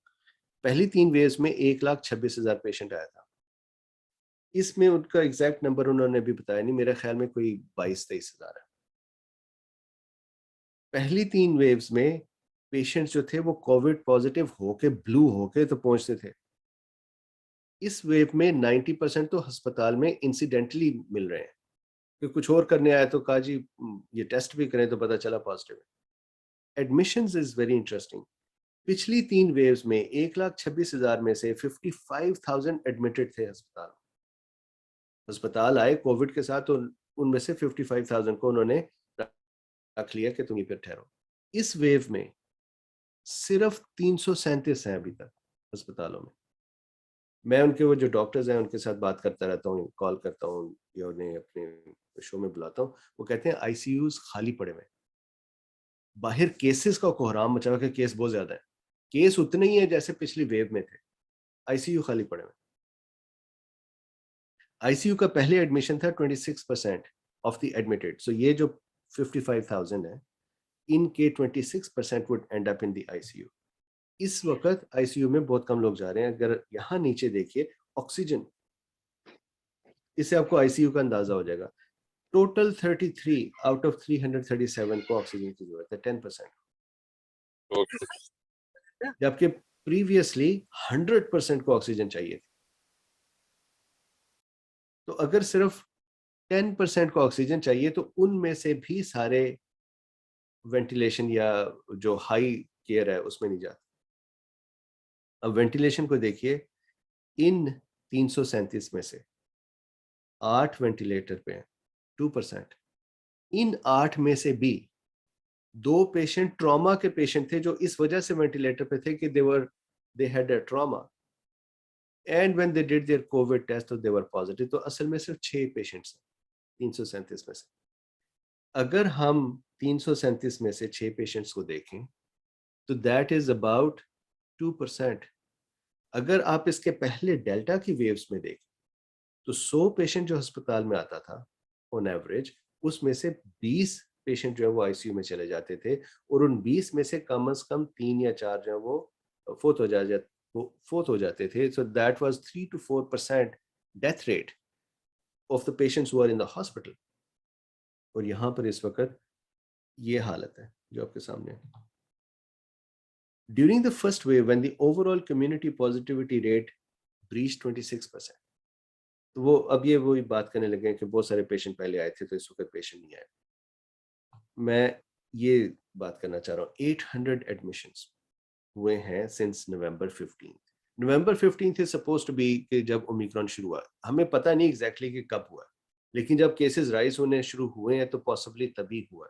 पहली 3 वेव्स में 1,26,000 पेशेंट आया था। इसमें उनका एग्जैक्ट नंबर उन्होंने भी बताया नहीं, मेरे ख्याल में कोई 22-23 हजार है। पहली 3 वेव्स में पेशेंट्स जो थे वो कोविड पॉजिटिव होके ब्लू होके तो पहुंचते थे। इस वेव में 90% तो अस्पताल में इंसिडेंटली मिल रहे हैं कि कुछ और करने आया तो कहा जी ये टेस्ट भी करें तो पता चला पॉजिटिव है। Admissions is very interesting. पिछली 3 वेव्स में 1,26,000 में से 55,000 एडमिटेड थे अस्पताल। अस्पताल आए कोविड के साथ तो उनमें से 55,000 को उन्होंने रख लिया कि तुम ये फिर ठहरो। इस वेव में सिर्फ 337 हैं अभी तक अस्पतालों में। मैं उनके वो जो डॉक्टर्स हैं उनके साथ बात करता रहता हूँ, कॉल करता हूँ या उन्हें अपने शो में बुलाता हूँ, वो कहते हैं आईसीयूज खाली पड़े हुए, बाहर केसेस का कोहराम मचा हुआ कि केस बहुत ज्यादा है। केस उतने ही है जैसे पिछली वेव में थे, आईसीयू खाली पड़े हुए। आईसीयू का पहले एडमिशन था 26% ऑफ द एडमिटेड, सो ये जो 55,000 है इनके 26% would and up in the ICU. इस वक्त आईसीयू में बहुत कम लोग जा रहे हैं। अगर यहाँ नीचे देखिए ऑक्सीजन, इससे आपको आईसीयू का अंदाजा हो जाएगा। टोटल 33 आउट ऑफ 337 को ऑक्सीजन की जरूरत है, 10%, जबकि प्रीवियसली 100% को ऑक्सीजन चाहिए थी। तो अगर सिर्फ 10% को ऑक्सीजन चाहिए तो उनमें से भी सारे वेंटिलेशन या जो हाई केयर है उसमें नहीं जाते। अब वेंटिलेशन को देखिए, इन 337 में से 8 वेंटिलेटर पे हैं, 2%। इन 8 में से भी 2 पेशेंट ट्रॉमा के पेशेंट थे जो इस वजह से वेंटिलेटर पे थे कि they had a trauma and when they did their covid test तो दे वर पॉजिटिव। तो असल में सिर्फ 6 पेशेंट्स हैं 337 में से। अगर हम 337 में से 6 पेशेंट्स को देखें तो दैट इज अबाउट 2%। अगर आप इसके पहले डेल्टा की वेव्स में देखें तो 100 पेशेंट जो अस्पताल में आता था ऑन एवरेज, उसमें से 20 पेशेंट जो है वो आईसीयू में चले जाते थे, और उन 20 में से कम 3 या 4 जो है वो फोर्थ हो जाते थे। So that was 3 to 4% death rate of the patients who are in the hospital. और यहाँ पर इस वक्त ये हालत है जो आपके सामने है। During the first wave, when the overall community positivity rate breached 26%, तो वो अब ये वही बात करने लगे हैं कि बहुत सारे पेशेंट पहले आए थे तो इस वक्त पेशेंट नहीं आए। मैं ये बात करना चाह रहा हूँ 800 एडमिशंस हुए हैं since November 15। November 15 is suppose to be कि जब ओमिक्रॉन शुरू हुआ, हमें पता नहीं एग्जैक्टली कि कब हुआ, लेकिन जब केसेस राइज होने शुरू हुए हैं तो पॉसिबली तभी हुआ।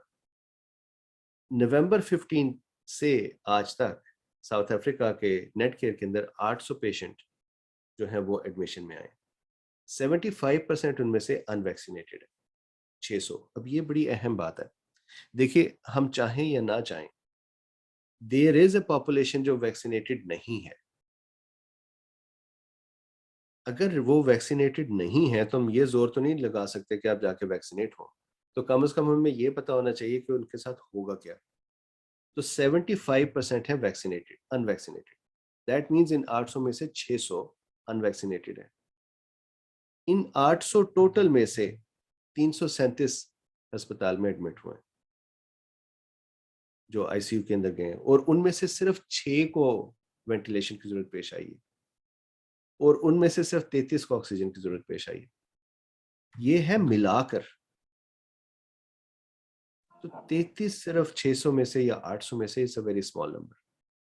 नवंबर 15 से आज तक साउथ अफ्रीका के नेट केयर के अंदर 800 पेशेंट जो हैं वो एडमिशन में आए। 75% उनमें से अनवैक्सीनेटेड है, 600। अब ये बड़ी अहम बात है। देखिए, हम चाहें या ना चाहें, देयर इज अ पॉपुलेशन जो वैक्सीनेटेड नहीं है। अगर वो वैक्सीनेटेड नहीं है तो हम ये जोर तो नहीं लगा सकते कि आप जाके वैक्सीनेट हो, तो कम से कम हमें ये पता होना चाहिए कि उनके साथ होगा क्या। तो 75% है vaccinated, unvaccinated. That means in 800 में से 600 अनवैक्सीनेटेड है। इन 800 टोटल में से 337 अस्पताल में एडमिट हुए जो आईसीयू के अंदर गए, और उनमें से सिर्फ 6 को वेंटिलेशन की जरूरत पेश आई है, और उनमें से सिर्फ 33 को ऑक्सीजन की जरूरत पेश आई है। ये है मिलाकर। तो 33 सिर्फ 600 में से या 800 में से, it's a very small number.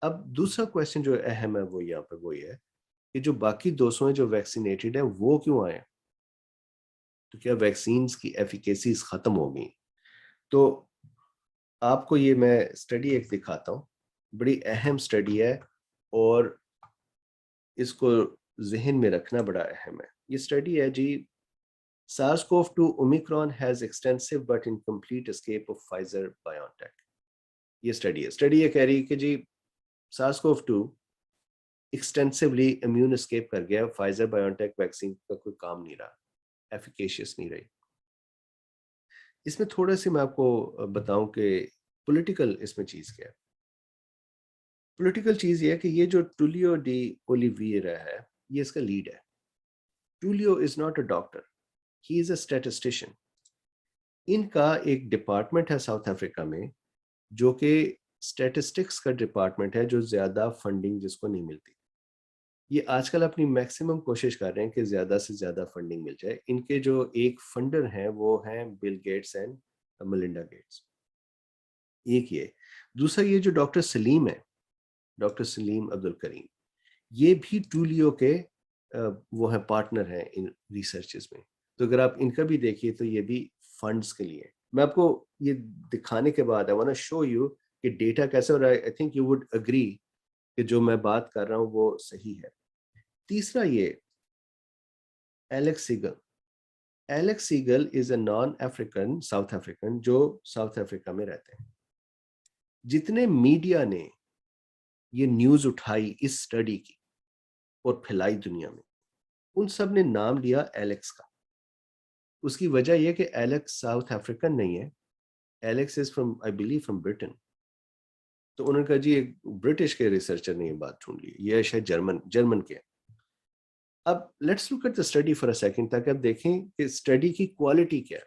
अब दूसरा क्वेश्चन जो अहम है वो यहाँ पर वो ये है कि जो बाकी 200 हैं जो वैक्सीनेटेड है वो क्यों आए? तो क्या वैक्सीन की एफिकेसीज खत्म हो गई? तो आपको ये मैं स्टडी एक दिखाता हूँ, बड़ी अहम स्टडी है और इसको जहन में रखना बड़ा अहम है। ये स्टडी है जी, SARS-CoV-2 Omicron has extensive but incomplete escape of Pfizer BioNTech। ये स्टडी ये कह रही है कि जी SARS-CoV-2 एक्सटेंसिवली इम्यून एस्केप कर गया, फाइजर बायोटेक वैक्सीन का कोई काम नहीं रहा, एफिकेशियस नहीं रही। इसमें थोड़ा सी मैं आपको बताऊं कि पॉलिटिकल इसमें चीज क्या है। पॉलिटिकल चीज ये है कि ये जो टुलियो डी ओलिवेरा है, ये इसका लीड है। Tulio is not a doctor, he is a statistician. इनका एक डिपार्टमेंट है साउथ अफ्रीका में जो कि स्टैटिस्टिक्स का डिपार्टमेंट है, जो ज्यादा फंडिंग जिसको नहीं मिलती। ये आजकल अपनी मैक्सिमम कोशिश कर रहे हैं कि ज्यादा से ज्यादा फंडिंग मिल जाए। इनके जो एक फंडर हैं वो हैं Bill Gates and Melinda Gates. एक ये, दूसरा ये जो डॉक्टर सलीम है, डॉक्टर सलीम अब्दुल करीम, ये भी टूलियो के वो है पार्टनर हैं इन रिसर्चेस में। तो अगर आप इनका भी देखिए तो ये भी फंड्स के लिए। मैं आपको ये दिखाने के बाद I want to show you कि डेटा कैसे हो रहा है। I think you would agree कि जो मैं बात कर रहा हूँ वो सही है। तीसरा ये Alex Siegel. Alex Siegel is a non African, South African, जो साउथ अफ्रीका में रहते हैं। जितने मीडिया ने ये न्यूज उठाई इस स्टडी की और फैलाई दुनिया में, उन सब ने नाम लिया एलेक्स का। उसकी वजह यह कि एलेक्स साउथ अफ्रीकन नहीं है, Alex is from I believe from Britain. तो उन्होंने कहा जी एक ब्रिटिश के रिसर्चर ने ये बात ढूंढ ली, ये शायद जर्मन के। अब let's look at the study for a second, ताकि आप देखें कि स्टडी की क्वालिटी क्या है।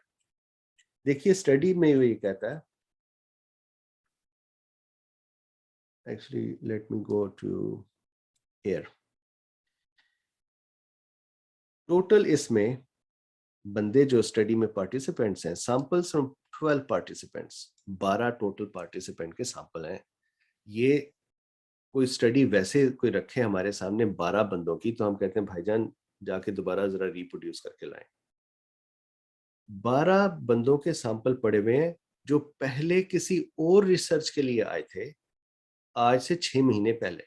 देखिए स्टडी में ये कहता है, actually let me go to here। Total इसमें बंदे जो स्टडी में पार्टिसिपेंट्स हैं, samples from 12 participants, 12 total participant के सैंपल हैं। ये कोई स्टडी वैसे कोई रखे हमारे सामने 12 बंदों की, तो हम कहते हैं भाईजान जाके दोबारा जरा रिप्रोड्यूस करके लाएं। 12 बंदों के सैंपल पड़े हुए हैं जो पहले किसी और रिसर्च के लिए आए थे, आज से 6 महीने पहले।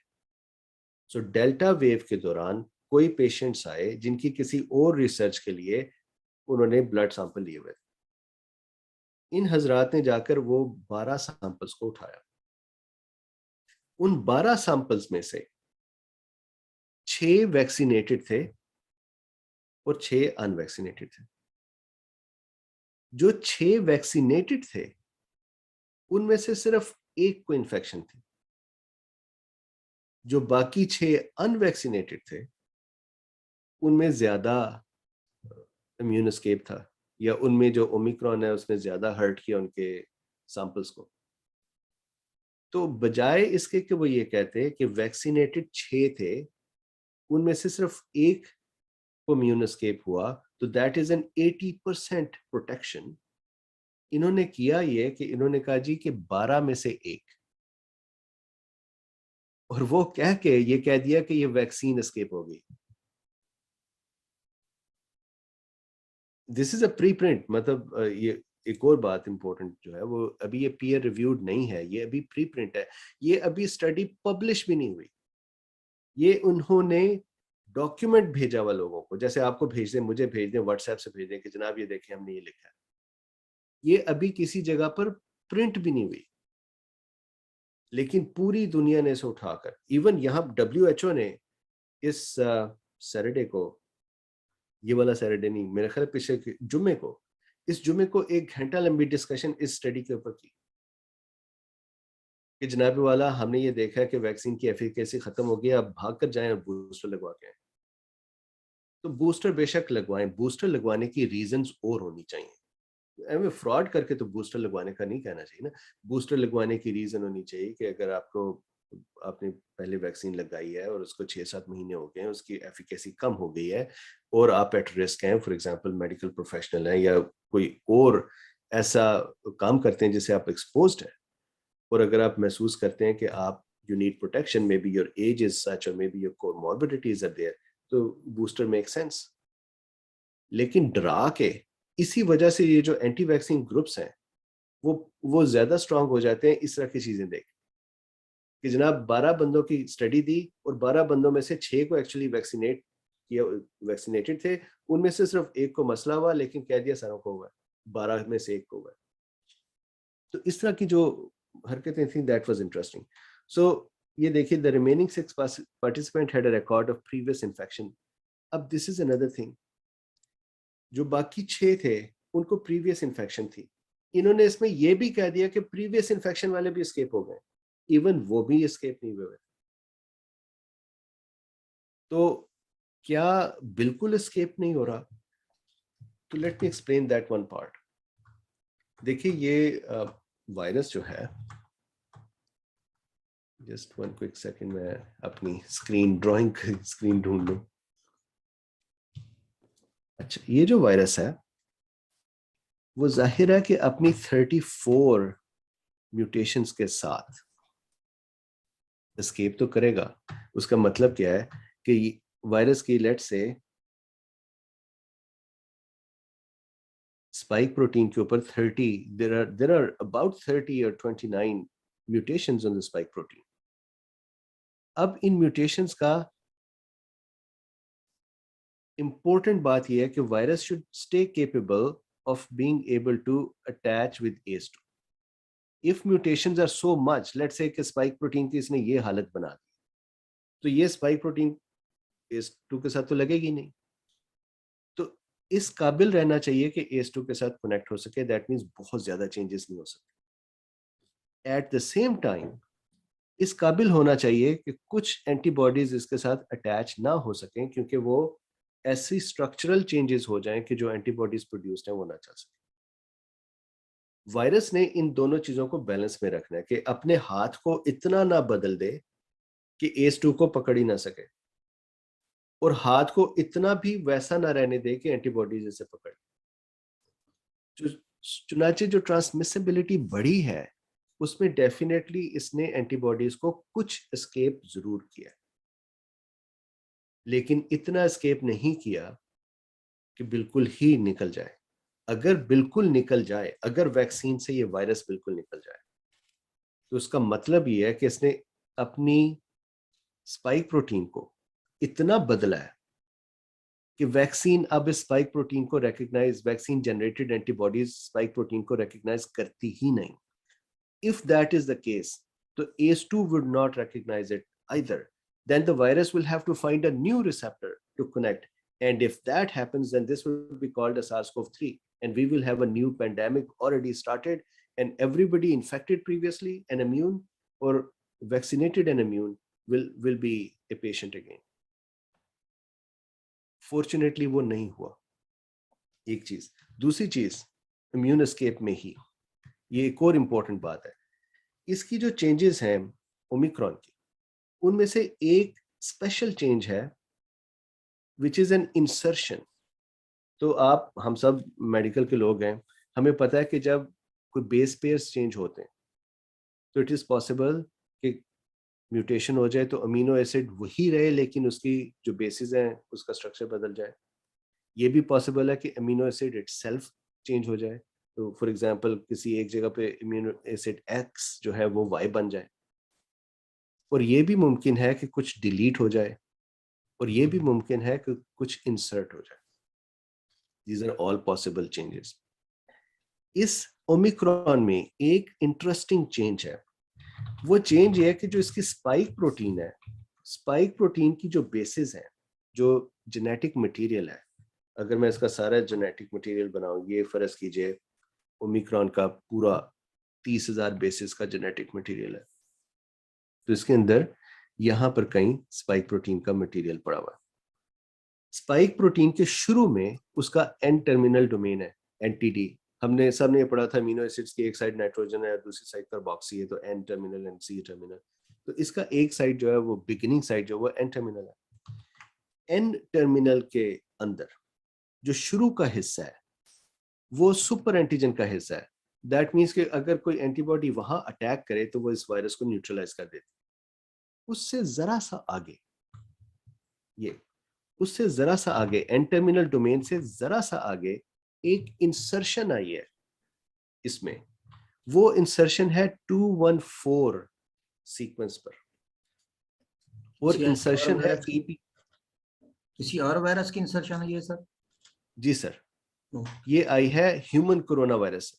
सो डेल्टा वेव के दौरान कोई पेशेंट्स आए जिनकी किसी और रिसर्च के लिए उन्होंने ब्लड सैंपल लिए हुए थे। इन हजरात ने जाकर वो 12 सैंपल्स को उठाया। उन 12 सैंपल्स में से 6 वैक्सीनेटेड थे और 6 अनवैक्सीनेटेड थे। जो 6 वैक्सीनेटेड थे उनमें से सिर्फ एक को इन्फेक्शन थी। जो बाकी 6 अनवैक्सीनेटेड थे उनमें ज्यादा इम्यून एस्केप था, या उनमें जो ओमिक्रॉन है उसने ज्यादा हर्ट किया उनके सैंपल्स को। तो बजाय इसके कि वो ये कहते कि वैक्सीनेटेड 6 थे उनमें से सिर्फ एक को इम्यून एस्केप हुआ, तो दैट इज एन 80% प्रोटेक्शन। इन्होंने किया ये कि इन्होंने कहा जी कि 12 में से एक, और वो कह के ये कह दिया कि ये वैक्सीन एस्केप हो गई। This is a pre print, मतलब ये एक और बात इंपॉर्टेंट जो है वो अभी ये पीयर रिव्यूड नहीं है, ये अभी प्री प्रिंट है, ये अभी स्टडी पब्लिश भी नहीं हुई। ये उन्होंने डॉक्यूमेंट भेजा हुआ लोगों को, जैसे आपको भेज दें, मुझे भेज दें, व्हाट्सएप से भेज दें कि जनाब ये देखें हमने ये लिखा है। ये अभी किसी जगह पर प्रिंट भी नहीं हुई, लेकिन पूरी दुनिया ने इसे उठाकर, इवन यहाँ WHO ने इस सैटरडे को, ये वाला सैटरडे नहीं, मेरे ख्याल पिछले जुम्मे को, इस जुम्मे को 1 घंटा लंबी डिस्कशन इस स्टडी के ऊपर की कि जनाब वाला हमने ये देखा है कि वैक्सीन की एफिकेसी खत्म हो गई, अब भाग कर जाएं और बूस्टर लगवा के आएं। तो बूस्टर बेशक लगवाएं, बूस्टर लगवाने की रीजंस और होनी चाहिए। हमें फ्रॉड करके तो बूस्टर लगवाने का नहीं कहना चाहिए ना। बूस्टर लगवाने की रीजन होनी चाहिए कि अगर आपने पहले वैक्सीन लगाई है और उसको 6-7 महीने हो गए हैं, उसकी एफिकेसी कम हो गई है और आप एट रिस्क हैं, फॉर एग्जांपल मेडिकल प्रोफेशनल हैं या कोई और ऐसा काम करते हैं जिससे आप एक्सपोज्ड हैं, और अगर आप महसूस करते हैं कि आप you need protection, may be your age is such और may be your comorbidities are there, तो बूस्टर मेक सेंस। लेकिन डरा के, इसी वजह से ये जो एंटी वैक्सीन ग्रुप्स हैं वो ज्यादा स्ट्रांग हो जाते हैं इस तरह की चीजें देख कि जनाब 12 बंदों की स्टडी दी और 12 बंदों में से 6 को एक्चुअली वैक्सीनेट किया, वैक्सीनेटेड थे, उनमें से सिर्फ एक को मसला हुआ, लेकिन कह दिया सारों को हुआ, 12 में से एक को हुआ। तो इस तरह की जो हरकतें थी, दैट वाज इंटरेस्टिंग। सो ये देखिए, the remaining 6 participant had a record of previous infection. अब दिस इज अनदर थिंग, जो बाकी 6 थे उनको प्रीवियस इन्फेक्शन थी। इन्होंने इसमें यह भी कह दिया कि प्रीवियस इन्फेक्शन वाले भी एस्केप हो गए, इवन वो भी एस्केप नहीं हुए। तो क्या बिल्कुल एस्केप नहीं हो रहा? तो let me explain that one part. देखिए ये वायरस जो है, जस्ट वन क्विक सेकंड, मैं अपनी स्क्रीन ड्राइंग स्क्रीन ढूंढ लूं। अच्छा, ये जो वायरस है वो जाहिर है कि अपनी 34 म्यूटेशंस के साथ एस्केप तो करेगा। उसका मतलब क्या है कि वायरस की, लेट से स्पाइक प्रोटीन के ऊपर 30, देयर आर अबाउट 30 और 29 mutations on the spike protein. अब इन म्यूटेशंस का इंपॉर्टेंट बात यह है कि virus should stay capable of being able to attach with ACE2। If mutations are so much, let's say कि स्पाइक प्रोटीन की इसने ये हालत बना दी, तो ये स्पाइक प्रोटीन ACE2 के साथ तो लगेगी नहीं, तो इस काबिल रहना चाहिए कि ACE2 के साथ कनेक्ट हो सके। दैट मीन्स बहुत ज्यादा चेंजेस नहीं हो सकते। एट द सेम टाइम इस काबिल होना चाहिए कि कुछ एंटीबॉडीज इसके साथ अटैच ना हो सकें, क्योंकि वो ऐसी स्ट्रक्चरल चेंजेस हो जाएं कि जो एंटीबॉडीज प्रोड्यूस्ड हैं वो ना चल सके। वायरस ने इन दोनों चीजों को बैलेंस में रखना है कि अपने हाथ को इतना ना बदल दे कि ACE2 को पकड़ ही ना सके, और हाथ को इतना भी वैसा ना रहने दे कि एंटीबॉडीज इसे पकड़। चुनाचे जो ट्रांसमिसिबिलिटी बढ़ी है उसमें डेफिनेटली इसने एंटीबॉडीज को कुछ एस्केप जरूर किया, लेकिन इतना एस्केप नहीं किया कि बिल्कुल ही निकल जाए। अगर बिल्कुल निकल जाए, अगर वैक्सीन से ये वायरस बिल्कुल निकल जाए, तो उसका मतलब ये है कि इसने अपनी स्पाइक प्रोटीन को इतना बदला है कि वैक्सीन अब इस स्पाइक प्रोटीन को recognise, vaccine generated antibodies spike protein को रिकॉग्नाइज करती ही नहीं. If that is the case, so ACE2 would not recognize it either. Then the virus will have to find a new receptor to connect. And if that happens, then this will be called a SARS-CoV-2, and we will have a new pandemic already started, and everybody infected previously and immune or vaccinated and immune will be a patient again. Fortunately, वो नहीं हुआ. एक चीज. दूसरी चीज, immune escape में ही ये एक और इंपॉर्टेंट बात है, इसकी जो चेंजेस हैं ओमिक्रॉन की, उनमें से एक स्पेशल चेंज है विच इज एन इंसर्शन. तो आप, हम सब मेडिकल के लोग हैं, हमें पता है कि जब कोई बेस पेयर्स चेंज होते हैं तो इट इज पॉसिबल कि म्यूटेशन हो जाए तो अमीनो एसिड वही रहे लेकिन उसकी जो बेसिस हैं उसका स्ट्रक्चर बदल जाए. ये भी पॉसिबल है कि अमीनो एसिड इटसेल्फ चेंज हो जाए. तो फॉर एग्जांपल किसी एक जगह पे अमीनो एसिड एक्स जो है वो वाई बन जाए, और ये भी मुमकिन है कि कुछ डिलीट हो जाए, और ये भी मुमकिन है कि कुछ इंसर्ट हो जाए. These are all possible changes. इस ओमिक्रॉन में एक इंटरेस्टिंग चेंज है. वो चेंज ये है कि जो इसकी स्पाइक प्रोटीन है, स्पाइक प्रोटीन की जो बेसिस है, जो जेनेटिक मटेरियल है, अगर मैं इसका सारा जेनेटिक मटेरियल बनाऊं, ये फर्ज कीजिए ओमिक्रॉन का पूरा 30,000 बेसिस का जेनेटिक मटेरियल है, तो इसके अंदर यहां पर कहीं स्पाइक प्रोटीन का मटेरियल पड़ा हुआ है. स्पाइक प्रोटीन के शुरू में उसका एन टर्मिनल डोमेन है, एनटीडी. हमने सबने पढ़ा था अमीनो एसिड्स की एक साइड नाइट्रोजन है और दूसरी साइड कार्बोक्सी है, तो N terminal and C terminal. तो इसका एक साइड जो है वो बिगिनिंग साइड जो वो एन टर्मिनल है. एन टर्मिनल के अंदर जो शुरू का हिस्सा है वो सुपर एंटीजन का हिस्सा है. दैट मीन्स कि अगर कोई एंटीबॉडी वहां अटैक करे तो वो इस वायरस को न्यूट्रलाइज कर देती. उससे जरा सा आगे, ये उससे जरा सा आगे, एन टर्मिनल डोमेन से जरा सा आगे एक इंसर्शन आई है इसमें. वो इंसर्शन है 214 सीक्वेंस पर, और इंसर्शन है ईपी. किसी और वायरस की इंसर्शन है ये सर? जी सर, ये आई है ह्यूमन कोरोना वायरस.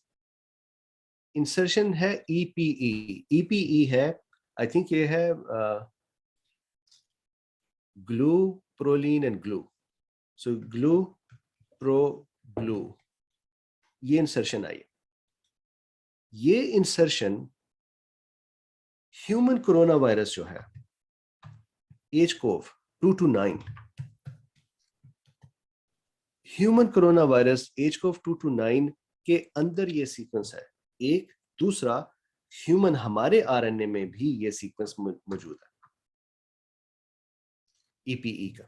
इंसर्शन है ईपीई. ईपीई है, आई थिंक ये है glue proline and glue. So glue pro glue, ये इंसर्शन आई है. ये इंसर्शन ह्यूमन कोरोना वायरस जो है एचकोव 229, ह्यूमन कोरोना वायरस एचकोव 229 के अंदर ये सीक्वेंस है एक. दूसरा, ह्यूमन हमारे आरएनए में भी ये सीक्वेंस मौजूद है ईपीई का.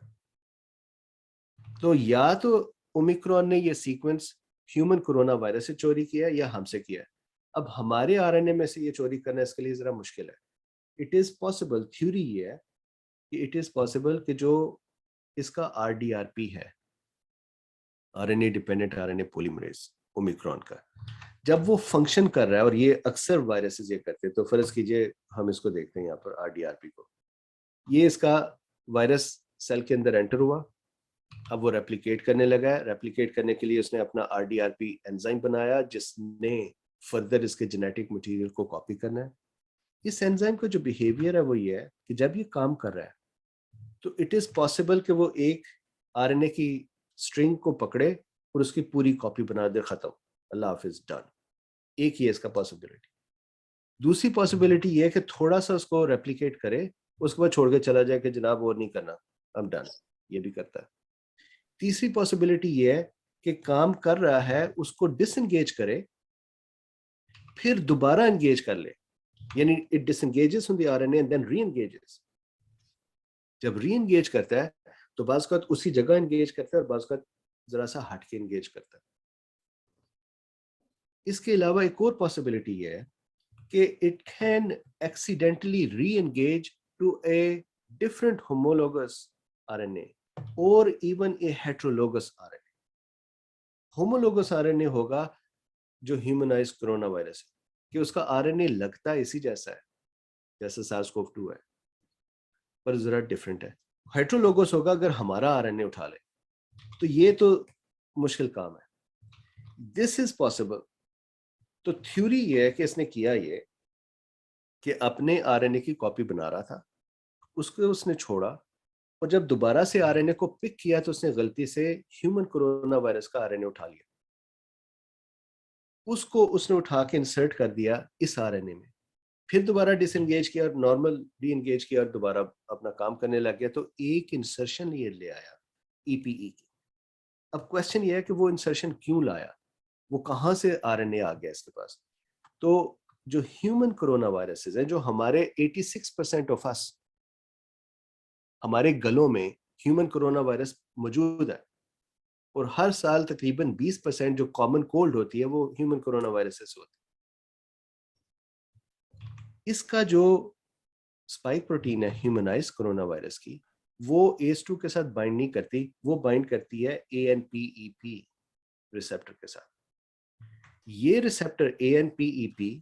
तो या तो ओमिक्रॉन ने ये सीक्वेंस ह्यूमन कोरोना वायरस से चोरी किया है या हमसे किया है. अब हमारे आरएनए में से ये चोरी करना इसके लिए जरा मुश्किल है. इट इज पॉसिबल, थ्योरी ये है कि इट इज पॉसिबल कि जो इसका आरडीआरपी है, RNA dependent RNA polymerase Omicron का, जब वो फंक्शन कर रहा है, और ये अक्सर वायरसेस ये करते हैं, तो फर्ज कीजिए हम इसको देखते हैं यहाँ पर आरडीआरपी को. ये इसका वायरस सेल के अंदर एंटर हुआ, अब वो रेप्लिकेट करने लगा है. रेप्लिकेट करने के लिए उसने अपना आरडीआरपी एंजाइम बनाया जिसने फर्दर इसके जेनेटिक मटेरियल को कॉपी करना है. इस एंजाइम का जो बिहेवियर है वो ये है कि जब ये काम कर रहा है तो इट इज पॉसिबल कि वो एक आरएनए की स्ट्रिंग को पकड़े और उसकी पूरी कॉपी बना दे, खत्म, अल्लाह हाफिज, डन. एक ही है इसका पॉसिबिलिटी. दूसरी पॉसिबिलिटी ये है कि थोड़ा सा उसको रेप्लिकेट करे, उसके बाद छोड़ के चला जाए कि जनाब और नहीं करना, अब डन. ये भी करता है. तीसरी पॉसिबिलिटी ये है कि काम कर रहा है, उसको डिसएंगेज करे, फिर दोबारा एंगेज कर ले, यानी it disengages from the RNA and then reengages. जब रीएंगेज करता है तो बाज़ का उसी जगह एंगेज करता है और बाज़ का जरा सा हट के एंगेज करता है. इसके अलावा एक और पॉसिबिलिटी ये है कि it can accidentally re-engage to a different homologous RNA और even a heterologous RNA. Homologous RNA होगा जो ह्यूमनाइज कोरोना वायरस है, कि उसका आरएनए लगता इसी जैसा है जैसे SARS-CoV-2 है, पर जरा डिफरेंट है. हेटेरोलोगस होगा अगर हमारा आरएनए उठा ले, तो ये तो मुश्किल काम है. This is possible. तो थ्योरी ये है कि इसने किया ये कि अपने आरएनए की कॉपी बना रहा था, उसको उसने छोड़ा, और जब दोबारा से आरएनए को पिक किया तो उसने गलती से ह्यूमन कोरोना वायरस का आरएनए उठा लिया. उसको उसने उठा के इंसर्ट कर दिया इस आरएनए में, फिर दोबारा डिसएंगेज किया और नॉर्मल डी एंगेज किया और दोबारा अपना काम करने लग गया. तो एक इंसर्शन ये ले आया ईपीई की. अब क्वेश्चन ये है कि वो इंसर्शन क्यों लाया, वो कहां से आरएनए आ गया इसके पास. तो जो ह्यूमन कोरोना वायरसेस हैं, जो हमारे 86% ऑफ अस, हमारे गलों में ह्यूमन कोरोना वायरस मौजूद है, और हर साल तकरीबन 20% जो कॉमन कोल्ड होती है वो ह्यूमन कोरोना वायरसेस होती है. इसका जो स्पाइक प्रोटीन है ह्यूमनाइज कोरोना वायरस की, वो ACE2 के साथ बाइंड नहीं करती, वो बाइंड करती है ANPEP रिसेप्टर के साथ. ये रिसेप्टर ANPEP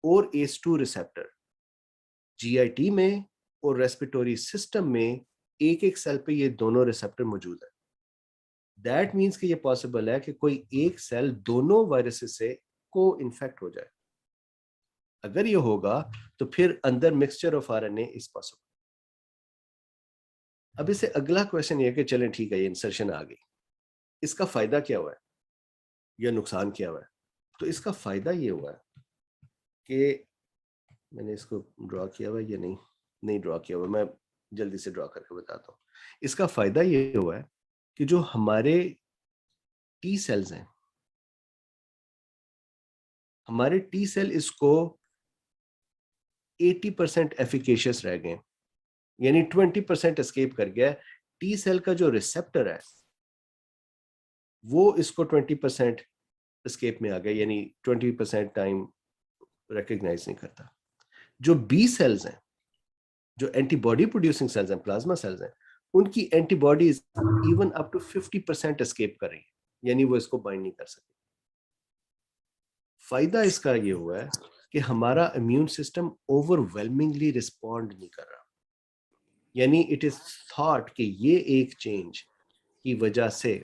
और ACE2 रिसेप्टर GIT में और रेस्पिरेटरी सिस्टम में एक एक सेल पे ये दोनों रिसेप्टर मौजूद है. दैट मीन्स कि ये पॉसिबल है कि कोई एक सेल दोनों वायरसेस से को इन्फेक्ट हो जाए. अगर ये होगा तो फिर अंदर mixture of RNA is possible. अब इससे अगला क्वेश्चन ये है कि चलें ठीक है, ये इंसर्शन आ गई, इसका फायदा क्या हुआ है या नुकसान क्या हुआ है. तो इसका फायदा ये हुआ है कि मैंने इसको ड्रॉ किया हुआ है या नहीं ड्रॉ किया हुआ, मैं जल्दी से ड्रॉ करके बताता हूँ. इसका फायदा ये हुआ है कि जो हमारे टी सेल्स हैं, हमारे टी सेल इसको 80% एफिकेशियस रह गए, यानी 20% एस्केप कर गया. टी सेल का जो रिसेप्टर है वो इसको 20% एस्केप में आ गया, यानी 20% टाइम रिकॉग्नाइज नहीं करता. जो बी सेल्स हैं, जो एंटीबॉडी प्रोड्यूसिंग सेल्स हैं, प्लाज्मा सेल्स हैं, उनकी antibodies even up to 50% escape कर रही है, यानी वो इसको बाइंड नहीं कर सकती. फायदा इसका ये हुआ है कि हमारा इम्यून सिस्टम ओवरवेलमिंगली रिस्पॉन्ड नहीं कर रहा. यानी इट इज थॉट कि ये एक चेंज की वजह से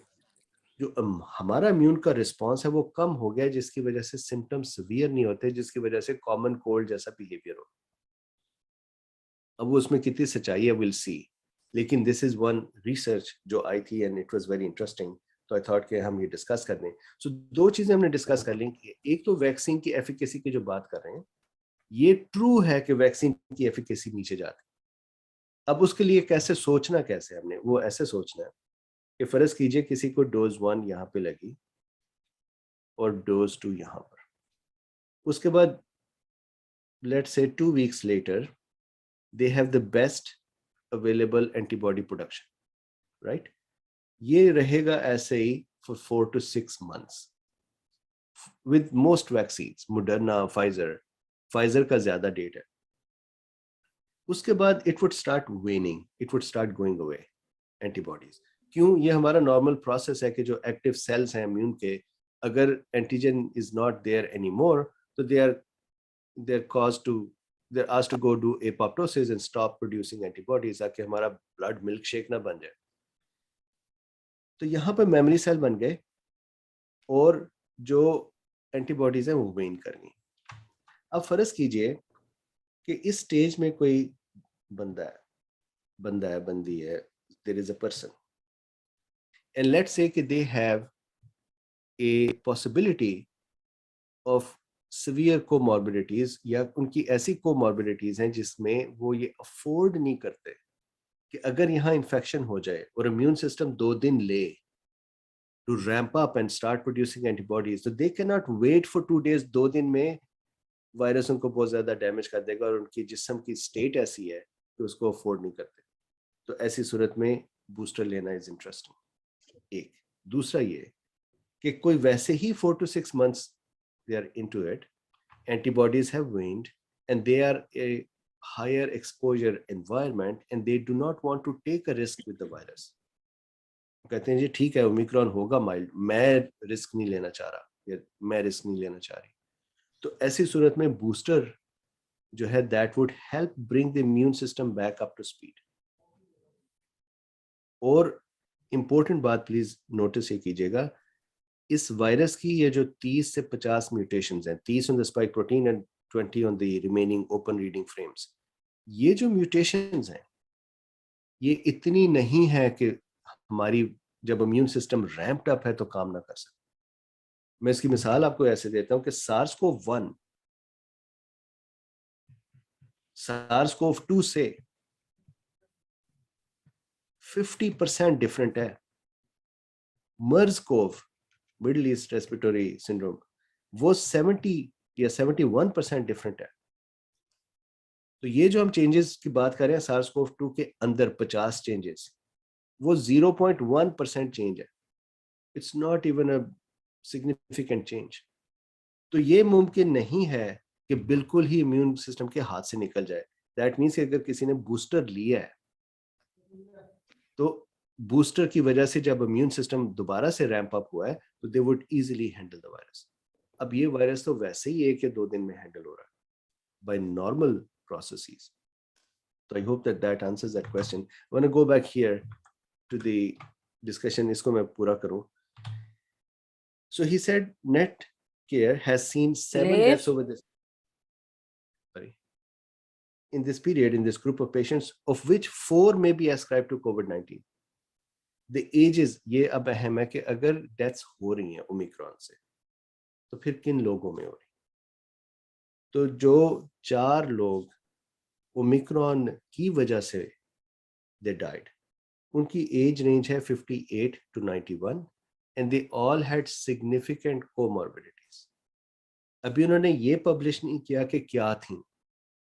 जो हमारा इम्यून का रिस्पॉन्स है वो कम हो गया, जिसकी वजह से सिम्टम्स सीवियर नहीं होते, जिसकी वजह से कॉमन कोल्ड जैसा बिहेवियर हो. अब वो उसमें कितनी सच्चाई है विल सी, लेकिन दिस इज वन रिसर्च जो आई थी and it was very interesting. तो आई थॉट कि हम ये डिस्कस कर लें. सो दो चीजें हमने डिस्कस कर ली. एक तो वैक्सीन की एफिकेसी की जो बात कर रहे हैं, ये ट्रू है कि वैक्सीन की एफिकेसी नीचे जाती है. अब उसके लिए कैसे सोचना, कैसे हमने वो ऐसे सोचना है कि फर्ज कीजिए किसी को डोज 1 यहाँ पे लगी और डोज 2 यहाँ पर, उसके बाद let's say 2 weeks later they have the best available antibody production, right? ये रहेगा ऐसे ही for 4 to 6 months with most vaccines, Moderna, Pfizer का ज्यादा डेट है. उसके बाद it would start waning, it would start going away antibodies. क्यों? ये हमारा नॉर्मल प्रोसेस है कि जो एक्टिव सेल्स हैं इम्यून के, अगर antigen is not there anymore तो they're caused to they're asked to go do apoptosis and stop producing antibodies, ताकि हमारा ब्लड मिल्क शेक ना बन जाए. तो यहाँ पे मेमोरी सेल बन गए और जो एंटीबॉडीज हैं वो वेन कर गई. अब फर्ज कीजिए कि इस स्टेज में कोई बंदा है बंदी है, there is a person, and let's say that they have a possibility of severe comorbidities, या उनकी ऐसी कोमॉर्बिडिटीज हैं जिसमें वो ये अफोर्ड नहीं करते कि अगर यहाँ इन्फेक्शन हो जाए और इम्यून सिस्टम 2 दिन ले to ramp up and start producing antibodies, तो they can not wait for 2 days. 2 दिन में वायरस उनको बहुत ज्यादा डैमेज कर देगा और उनकी जिस्म की स्टेट ऐसी है कि उसको अफोर्ड नहीं करते. तो ऐसी सूरत में बूस्टर लेना इज इंटरेस्टिंग. एक दूसरा ये कि कोई वैसे ही 4 to 6 months they are into it, antibodies have waned and they are a higher exposure environment and they do not want to take a risk with the virus. कहते हैं जी ठीक है ओमिक्रॉन होगा माइल्ड, मैं रिस्क नहीं लेना चाह रहा या मैं रिस्क नहीं लेना चाह रही. तो ऐसी सूरत में बूस्टर जो है that would help bring the immune system back up to speed. और इंपॉर्टेंट बात प्लीज नोटिस ये कीजिएगा, इस वायरस की ये जो 30 से 50 म्यूटेशंस हैं, 30 on the spike protein and 20 on the remaining open reading frames, ये जो म्यूटेशंस हैं ये इतनी नहीं है कि हमारी जब इम्यून सिस्टम रैम्प्ड अप है तो काम ना कर सके। मैं इसकी मिसाल आपको ऐसे देता हूं कि SARS-CoV-2 से 50% डिफरेंट है। MERS-CoV, middle east respiratory syndrome, वो 70 या 71% डिफरेंट है। तो ये जो हम चेंजेस की बात कर रहे हैं SARS-CoV-2 के अंदर 50 चेंजेस, वो 0.1% चेंज है। It's not even a significant change. तो ये मुमकिन नहीं है कि बिल्कुल ही इम्यून सिस्टम के हाथ से निकल जाए। दैट मीन्स अगर किसी ने बूस्टर लिया है तो बूस्टर की वजह से जब इम्यून सिस्टम दोबारा से रैंप अप हुआ है तो they would easily handle the virus. अब ये वायरस तो वैसे ही 1 या 2 दिन में हैंडल हो रहा है by normal processes. So I hope that answers that question. I want to go back here to the discussion. इसको मैं पूरा करूं. So he said Netcare has seen 7 deaths over this. Sorry. In this period, in this group of patients, of which 4 may be ascribed to COVID-19. The ages, ये अब अहम है कि अगर डेथ्स हो रही हैं ओमिक्रॉन से तो फिर किन लोगों में हो रही? तो जो 4 लोग ओमिक्रॉन की वजह से दे डाइड, उनकी एज रेंज है 58 to 91 and they all had significant comorbidities. अभी उन्होंने ये पब्लिश नहीं किया कि क्या थी.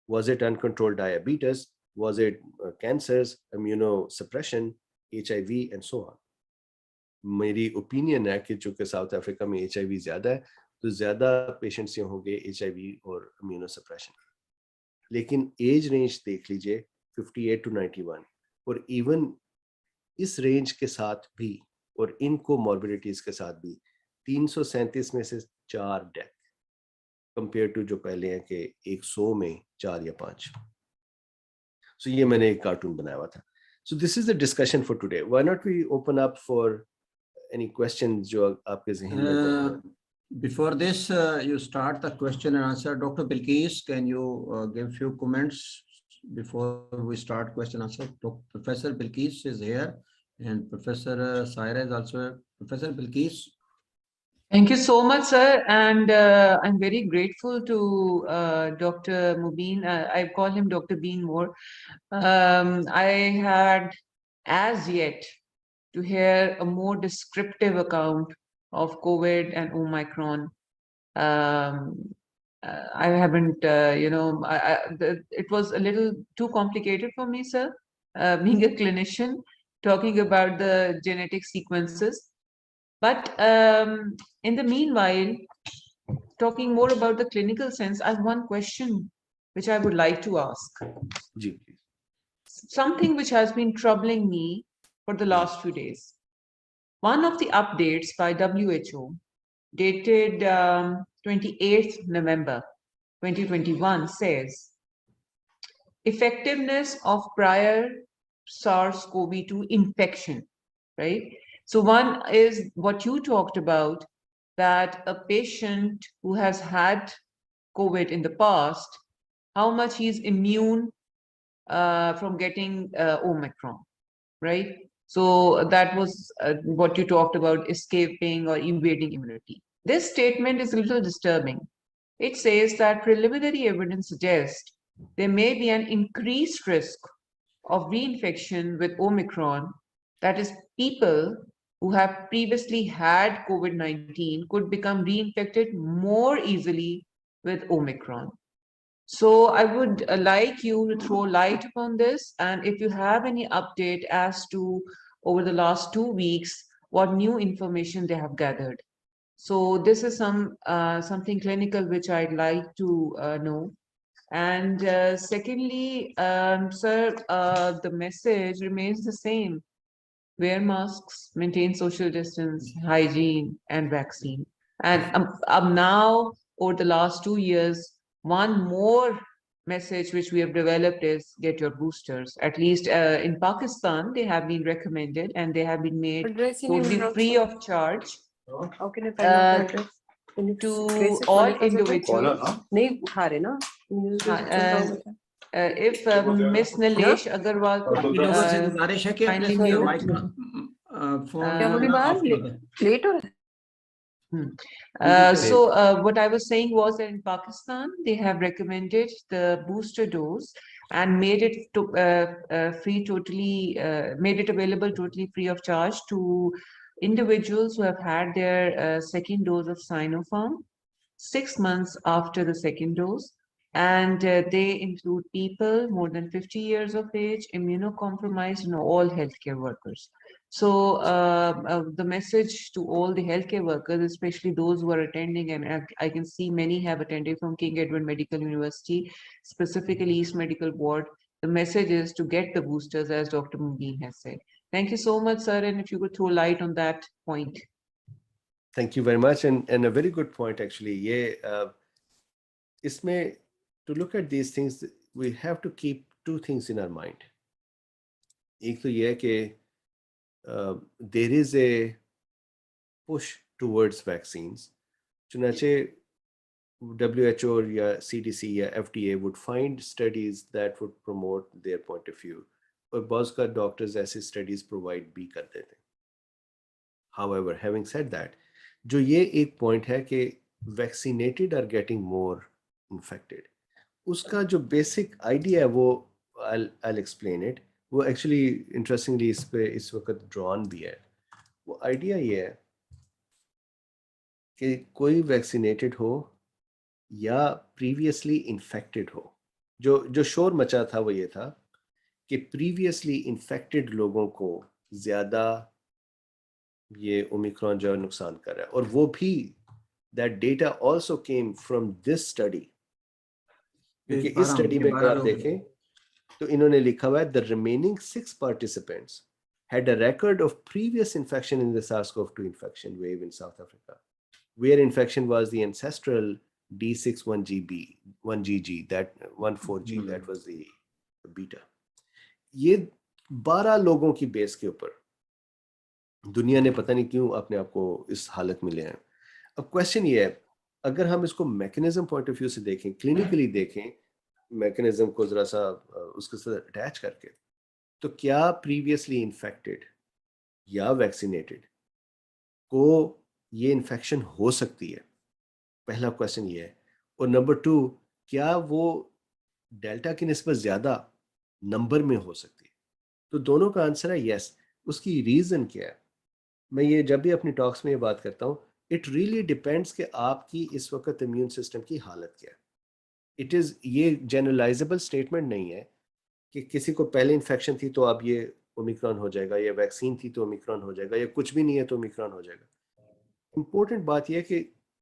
Was it uncontrolled diabetes? Was it cancers, immunosuppression, HIV and so on? मेरी ओपिनियन है कि चूंकि साउथ अफ्रीका में HIV ज्यादा है तो ज्यादा पेशेंट्स ये होंगे HIV और इम्यूनोसप्रेशन। लेकिन एज रेंज देख लीजिए 58 to 91 और इवन इस रेंज के साथ भी और इन कोमॉर्बिडिटीज के साथ भी 337 में से 4 डेथ कंपेयर टू जो पहले हैं कि 100 में 4 या 5। सो ये मैंने एक कार्टून बनाया हुआ था। So this is the discussion for today. Why not we open up for any questions जो आपके ज़हन में Before this, you start the question and answer. Dr. Bilkis, can you give few comments before we start question and answer? Professor Bilkis is here, and Professor Saira is also here. Professor Bilkis. Thank you so much, sir. And I'm very grateful to Dr. Mubin. I call him Dr. Bean more. I had as yet to hear a more descriptive account of COVID and Omicron. I haven't, it was a little too complicated for me, sir, being a clinician, talking about the genetic sequences. But in the meanwhile, talking more about the clinical sense, I have one question which I would like to ask. Something which has been troubling me for the last few days. One of the updates by WHO dated 28th November 2021 says, effectiveness of prior SARS-CoV-2 infection, right? So one is what you talked about, that a patient who has had COVID in the past, how much he's immune from getting Omicron, right? So that was what you talked about, escaping or evading immunity. This statement is a little disturbing. It says that preliminary evidence suggests there may be an increased risk of reinfection with Omicron. That is, people who have previously had COVID-19 could become reinfected more easily with Omicron. So I would like you to throw light upon this, and if you have any update as to over the last 2 weeks, what new information they have gathered. So this is something clinical which I'd like to know. And secondly, sir, the message remains the same. Wear masks, maintain social distance, hygiene, and vaccine. And now, over the last 2 years, one more message which we have developed is get your boosters. At least in Pakistan, they have been recommended and they have been made Address in totally your free of charge How can I find out the address? Can you to trace it? all मेरे पास address? individuals. नहीं उठा रहे ना News पे हाँ, चल रहा होगा। If Miss Nilesh Agarwal बाकी लोगों से गुजारिश है कि अपने kindly mute. माइक फोन क्या होने बाहर ऑफ कर दें। लेट हो रहा है What I was saying was that in Pakistan, they have recommended the booster dose and made it made it available totally free of charge to individuals who have had their second dose of Sinopharm 6 months after the second dose. And they include people more than 50 years of age, immunocompromised, and all healthcare workers. So the message to all the healthcare workers, especially those who are attending, and I can see many have attended from King Edward Medical University, specifically East Medical Board. The message is to get the boosters, as Dr. Mubin has said. Thank you so much, sir. And if you could throw light on that point. Thank you very much. And a very good point, actually. Yeah, isme, to look at these things, we have to keep two things in our mind. एक तो ये है कि there is a push towards vaccines. चुनाचे WHO या CDC या FDA would find studies that would promote their point of view. और बहुत का doctors ऐसे studies provide भी करते थे. However, having said that, जो ये एक point है कि vaccinated are getting more infected. उसका जो basic idea है वो I'll explain it. वो actually interestingly इस पे इस वक्त drawn भी है. वो idea ये है कि कोई vaccinated हो या previously infected हो. जो शोर मचा था वो ये था कि previously infected लोगों को ज़्यादा ये ओमिक्रॉन जो नुकसान कर रहा है और वो भी that data also came from this study. क्योंकि इस स्टडी में अगर आप देखें तो इन्होंने लिखा हुआ है the remaining 6 participants had a record of previous infection in the SARS-CoV-2 infection wave in South Africa, where infection was the ancestral D614G, that 14G, that was the beta. ये 12 लोगों की बेस के ऊपर दुनिया ने पता नहीं क्यों अपने आप को इस हालत में ले आए. अब क्वेश्चन ये है, अगर हम इसको मैकेनिज्म पॉइंट ऑफ व्यू से देखें, क्लिनिकली देखें मैकेनिज्म को जरा सा उसके साथ अटैच करके, तो क्या प्रीवियसली इन्फेक्टेड या वैक्सीनेटेड को ये इन्फेक्शन हो सकती है? पहला क्वेश्चन ये है. और नंबर 2, क्या वो डेल्टा की निस्बत ज्यादा नंबर में हो सकती है? तो दोनों का आंसर है यस. उसकी रीजन क्या है? मैं ये जब भी अपनी टॉक्स में ये बात करता हूँ, इट रियली डिपेंड्स कि आपकी इस वक्त इम्यून सिस्टम की हालत क्या है. इट इज़ ये जनरलाइजेबल स्टेटमेंट नहीं है कि किसी को पहले इन्फेक्शन थी तो अब ये ओमिक्रॉन हो जाएगा, या वैक्सीन थी तो ओमिक्रॉन हो जाएगा, या कुछ भी नहीं है तो ओमिक्रॉन हो जाएगा. इंपॉर्टेंट बात यह है कि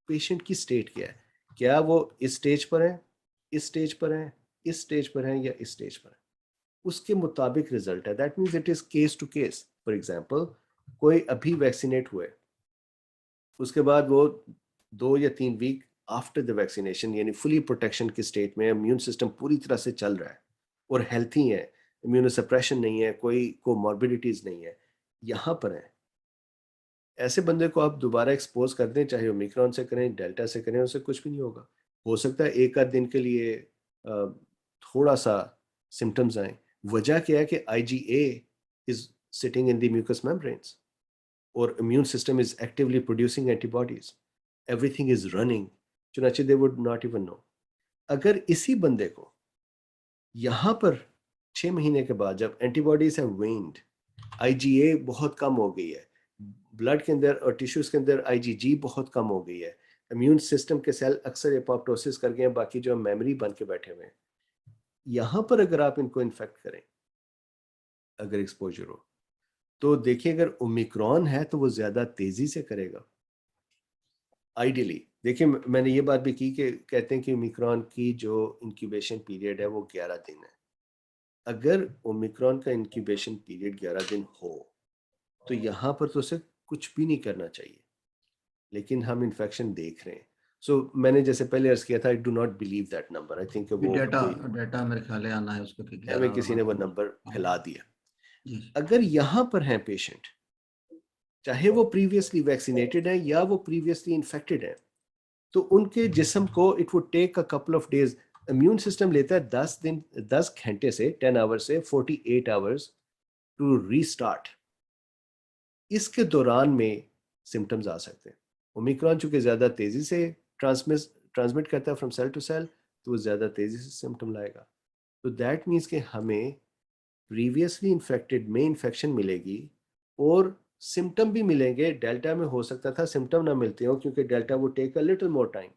पेशेंट की स्टेट क्या है. क्या वो इस स्टेज पर है, इस स्टेज पर है, इस स्टेज पर है, या इस स्टेज पर है, उसके मुताबिक रिजल्ट है. That means it is case to case. For example, कोई अभी वैक्सीनेट हुए, उसके बाद वो 2 या 3 वीक आफ्टर द वैक्सीनेशन यानी फुली प्रोटेक्शन के स्टेट में, इम्यून सिस्टम पूरी तरह से चल रहा है और हेल्थी है, इम्यूनोसप्रेशन नहीं है, कोई कोमॉर्बिडिटीज नहीं है, यहाँ पर है, ऐसे बंदे को आप दोबारा एक्सपोज कर दें, चाहे ओमिक्रॉन से करें, डेल्टा से करें, उससे कुछ भी नहीं होगा. हो सकता है एक आध दिन के लिए थोड़ा सा सिम्टम्स आए. वजह क्या है कि IgA is sitting in the mucus membranes और immune system is actively producing antibodies, everything is running. चुनाचे they would not even know. अगर इसी बंदे को यहाँ पर 6 महीने के बाद जब एंटीबॉडीज हैव वेन्ड, IgA बहुत कम हो गई है, ब्लड के अंदर और टिश्यूज के अंदर IgG बहुत कम हो गई है, इम्यून सिस्टम के सेल अक्सर एपोप्टोसिस कर गए हैं, बाकी जो मेमोरी बन के बैठे हुए हैं, यहाँ पर अगर आप इनको इन्फेक्ट करें, अगर एक्सपोजर हो, तो देखिए अगर ओमिक्रॉन है तो वो ज़्यादा तेज़ी से करेगा आइडियली. देखिए मैंने ये बात भी की कि कहते हैं कि ओमिक्रॉन की जो इंक्यूबेशन पीरियड है वो 11 दिन है. अगर ओमिक्रॉन का इंक्यूबेशन पीरियड 11 दिन हो तो यहाँ पर तो उसे कुछ भी नहीं करना चाहिए, लेकिन हम इन्फेक्शन देख रहे हैं. सो मैंने जैसे पहले अर्ज किया था, I do not believe that number. I think वो डेटा मेरे ख्याल आना है उसको कि हमें किसी ने वो नंबर फैला दिया। जी। अगर यहाँ पर हैं पेशेंट, चाहे वो प्रीवियसली वैक्सीनेटेड हैं या वो प्रीवियसली इन्फेक्टेड हैं, तो उनके जिस्म को it would take a couple of days. Immune system लेता है 10 घंटे से 10 आवर्स से 48 आवर्स टू रीस्टार्ट। इसके दौरान में सिम्टम्स आ सकते हैं। ओमिक्रॉन चूंकि ज्यादा तेजी से ट्रांसमिट करता है फ्रॉम सेल टू सेल, तो वो ज्यादा तेजी से सिम्टम लाएगा। तो दैट मीन्स कि हमें प्रीवियसली इन्फेक्टेड में इन्फेक्शन मिलेगी और सिम्टम भी मिलेंगे। डेल्टा में हो सकता था सिम्टम ना मिलते हो, क्योंकि डेल्टा वो take a little more time.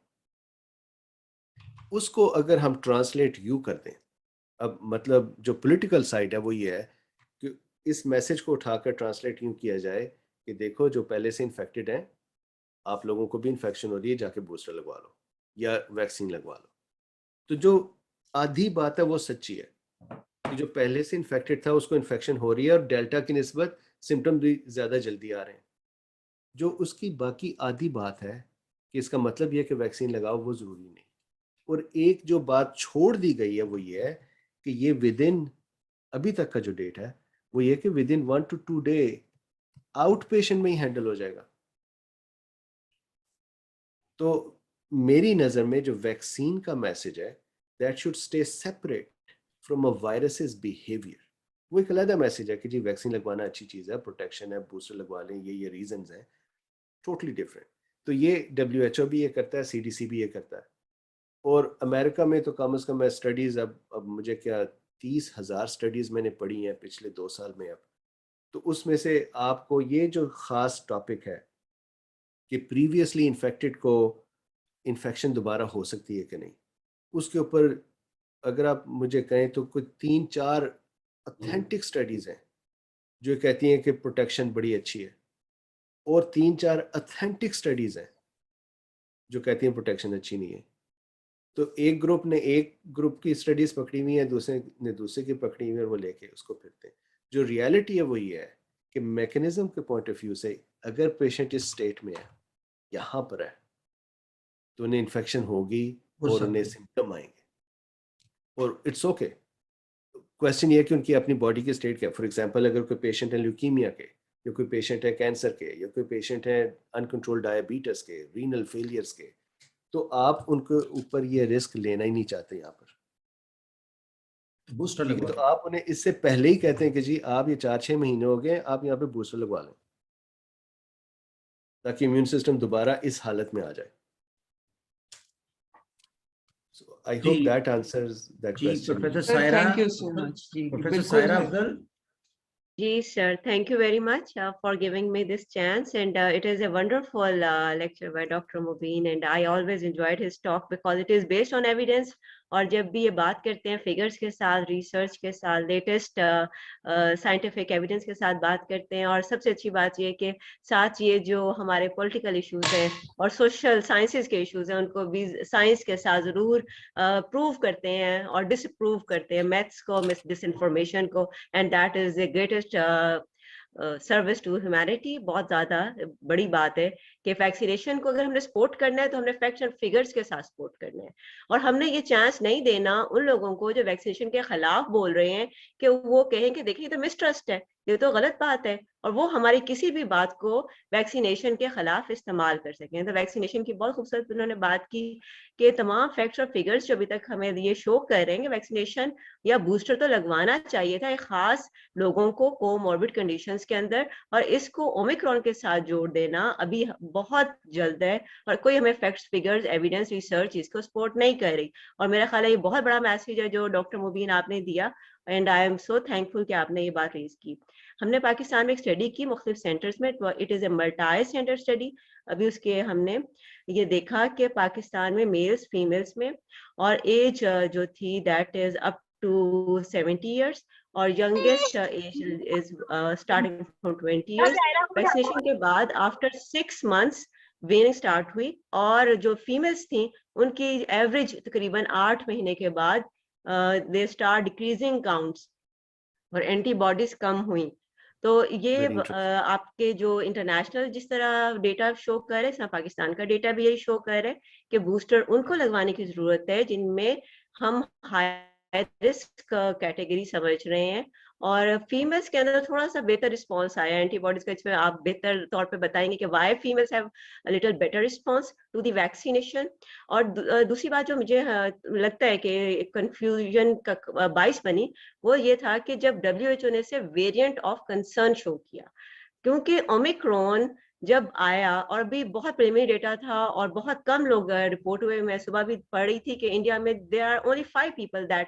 उसको अगर हम ट्रांसलेट यू कर दें, अब मतलब जो पॉलिटिकल साइड है वो ये है कि इस मैसेज को उठाकर ट्रांसलेट यूं किया जाए कि देखो जो पहले से इन्फेक्टेड हैं, आप लोगों को भी इन्फेक्शन हो रही है, जाके बूस्टर लगवा लो या वैक्सीन लगवा लो। तो जो आधी बात है वो सच्ची है कि जो पहले से इन्फेक्टेड था उसको इन्फेक्शन हो रही है और डेल्टा की निस्बत सिम्टम भी ज्यादा जल्दी आ रहे हैं। जो उसकी बाकी आधी बात है कि इसका मतलब यह कि वैक्सीन लगाओ, वो जरूरी नहीं। और एक जो बात छोड़ दी गई है वो ये है कि ये विद इन, अभी तक का जो डेट है वो ये कि with in 1 to 2 day out patient में ही हैंडल हो जाएगा। तो मेरी नजर में जो वैक्सीन का मैसेज है, that should stay separate from a viruses behaviour. वो एक अलग मैसेज है कि जी वैक्सीन लगवाना अच्छी चीज है, प्रोटेक्शन है, बूस्टर लगवा लें, ये रीजंस हैं, टोटली डिफरेंट। तो ये WHO भी ये करता है, CDC भी ये करता है। और अमेरिका में तो कम से कम स्टडीज, अब मुझे क्या 30,000 स्टडीज मैंने पढ़ी हैं पिछले 2 साल में। अब तो उसमें से आपको ये जो खास टॉपिक है कि प्रीवियसली इन्फेक्टेड को इन्फेक्शन दोबारा हो सकती है कि नहीं, उसके ऊपर अगर आप मुझे कहें तो कुछ 3-4 ऑथेंटिक स्टडीज हैं जो कहती हैं कि प्रोटेक्शन बड़ी अच्छी है, और 3-4 ऑथेंटिक स्टडीज हैं जो कहती हैं प्रोटेक्शन अच्छी नहीं है। तो एक ग्रुप की स्टडीज पकड़ी हुई है, दूसरे ने दूसरे की पकड़ी हुई है, और वो लेके उसको फिरते हैं। जो रियलिटी है वो ये है कि मैकेनिज्म के पॉइंट ऑफ व्यू से अगर पेशेंट इस स्टेट में है, यहाँ पर है, तो उन्हें इन्फेक्शन होगी और उन्हें सिम्टम आएंगे, और इट्स ओके। क्वेश्चन ये है कि उनकी अपनी बॉडी की स्टेट क्या है। फॉर एग्जांपल अगर कोई पेशेंट है ल्यूकीमिया के, या कोई पेशेंट है कैंसर के, या कोई पेशेंट है अनकंट्रोल्ड डायबिटीज के, रीनल फेलियर्स के, तो आप उनके ऊपर ये रिस्क लेना ही नहीं चाहते यहाँ पर। बूस्टर ठीक है, लगवा तो आप उन्हें इससे पहले ही कहते हैं कि जी आप ये 4-6 महीने हो गए, आप यहाँ पे बूस्टर लगवा लें, ताकि इम्यून सिस्टम दोबारा इस हालत में आ जाए। So I hope that answers that जी। question. Professor Sir, Saira, thank you so much. जी, प्रोफेसर बिल्कुल सायरा है। Afzal. Yes, sir. Thank you very much for giving me this chance. And it is a wonderful lecture by Dr. Mubin. And I always enjoyed his talk because it is based on evidence. और जब भी ये बात करते हैं figures के साथ, research के साथ, लेटेस्ट साइंटिफिक एविडेंस के साथ बात करते हैं। और सबसे अच्छी बात ये कि साथ ये जो हमारे पॉलिटिकल इश्यूज हैं और सोशल साइंसेस के इश्यूज हैं, उनको भी साइंस के साथ ज़रूर प्रूव करते हैं और डिसप्रूव करते हैं, मैथ्स को, डिसइंफॉर्मेशन को। And that is the greatest service to humanity. बहुत ज्यादा बड़ी बात है कि वैक्सीनेशन को अगर हमने सपोर्ट करना है तो हमने फैक्ट्स एंड फिगर्स के साथ सपोर्ट करना है। और हमने ये चांस नहीं देना उन लोगों को जो वैक्सीनेशन के खिलाफ बोल रहे हैं कि वो कहें कि देखिए तो मिसट्रस्ट है, ये तो गलत बात है, और वो हमारी किसी भी बात को वैक्सीनेशन के खिलाफ इस्तेमाल कर सकें। तो वैक्सीनेशन की बहुत खूबसूरत उन्होंने बात की कि तमाम फैक्ट्स और फिगर्स जो अभी तक हमें ये शो कर रहे हैं कि वैक्सीनेशन या बूस्टर तो लगवाना चाहिए था एक खास लोगों को कोमॉर्बिड कंडीशंस के अंदर, और इसको ओमिक्रॉन के साथ जोड़ देना अभी बहुत जल्द है, और कोई हमें फैक्ट्स, फिगर्स, एविडेंस, रिसर्च इसको सपोर्ट नहीं कर रही। और मेरा ख्याल है ये बहुत बड़ा मैसेज है जो डॉक्टर मुबीन आपने दिया, and I am so thankful कि आपने ये बात रेज की। हमने पाकिस्तान में एक स्टडी की मुख्तलिफ सेंटर्स में, it is a multi centre study. अभी उसके हमने ये देखा कि पाकिस्तान में मेल्स फीमेल्स में, और एज जो थी that is up to 70 years, और youngest age is starting from 20 years। Vaccination के बाद आफ्टर 6 months वेनिंग स्टार्ट हुई, और जो फीमेल्स थी उनकी एवरेज तकरीबन 8 महीने के बाद दे स्टार्ट डिक्रीजिंग काउंट्स और एंटीबॉडीज कम हुई। तो ये Very interesting. आपके जो इंटरनेशनल जिस तरह डेटा शो कर रहे हैं, पाकिस्तान का डेटा भी यही शो कर रहा है कि बूस्टर उनको लगवाने की जरूरत है जिनमें हम हाई रिस्क कैटेगरी समझ रहे हैं, और फीमेल्स के अंदर थोड़ा सा बेहतर रिस्पॉन्स आया एंटीबॉडीज का। इसमें आप बेहतर तौर पे बताएंगे कि why females have a little better response to the vaccination. और दूसरी बात जो मुझे लगता है कि कंफ्यूजन का बाइस बनी, वो ये था कि जब WHO ने से वेरिएंट ऑफ कंसर्न शो किया, क्योंकि ओमिक्रॉन जब आया और भी बहुत प्रीलिमिनरी डेटा था और बहुत कम लोग रिपोर्ट हुए, मैं सुबह भी पढ़ रही थी कि इंडिया में there are only 5 people that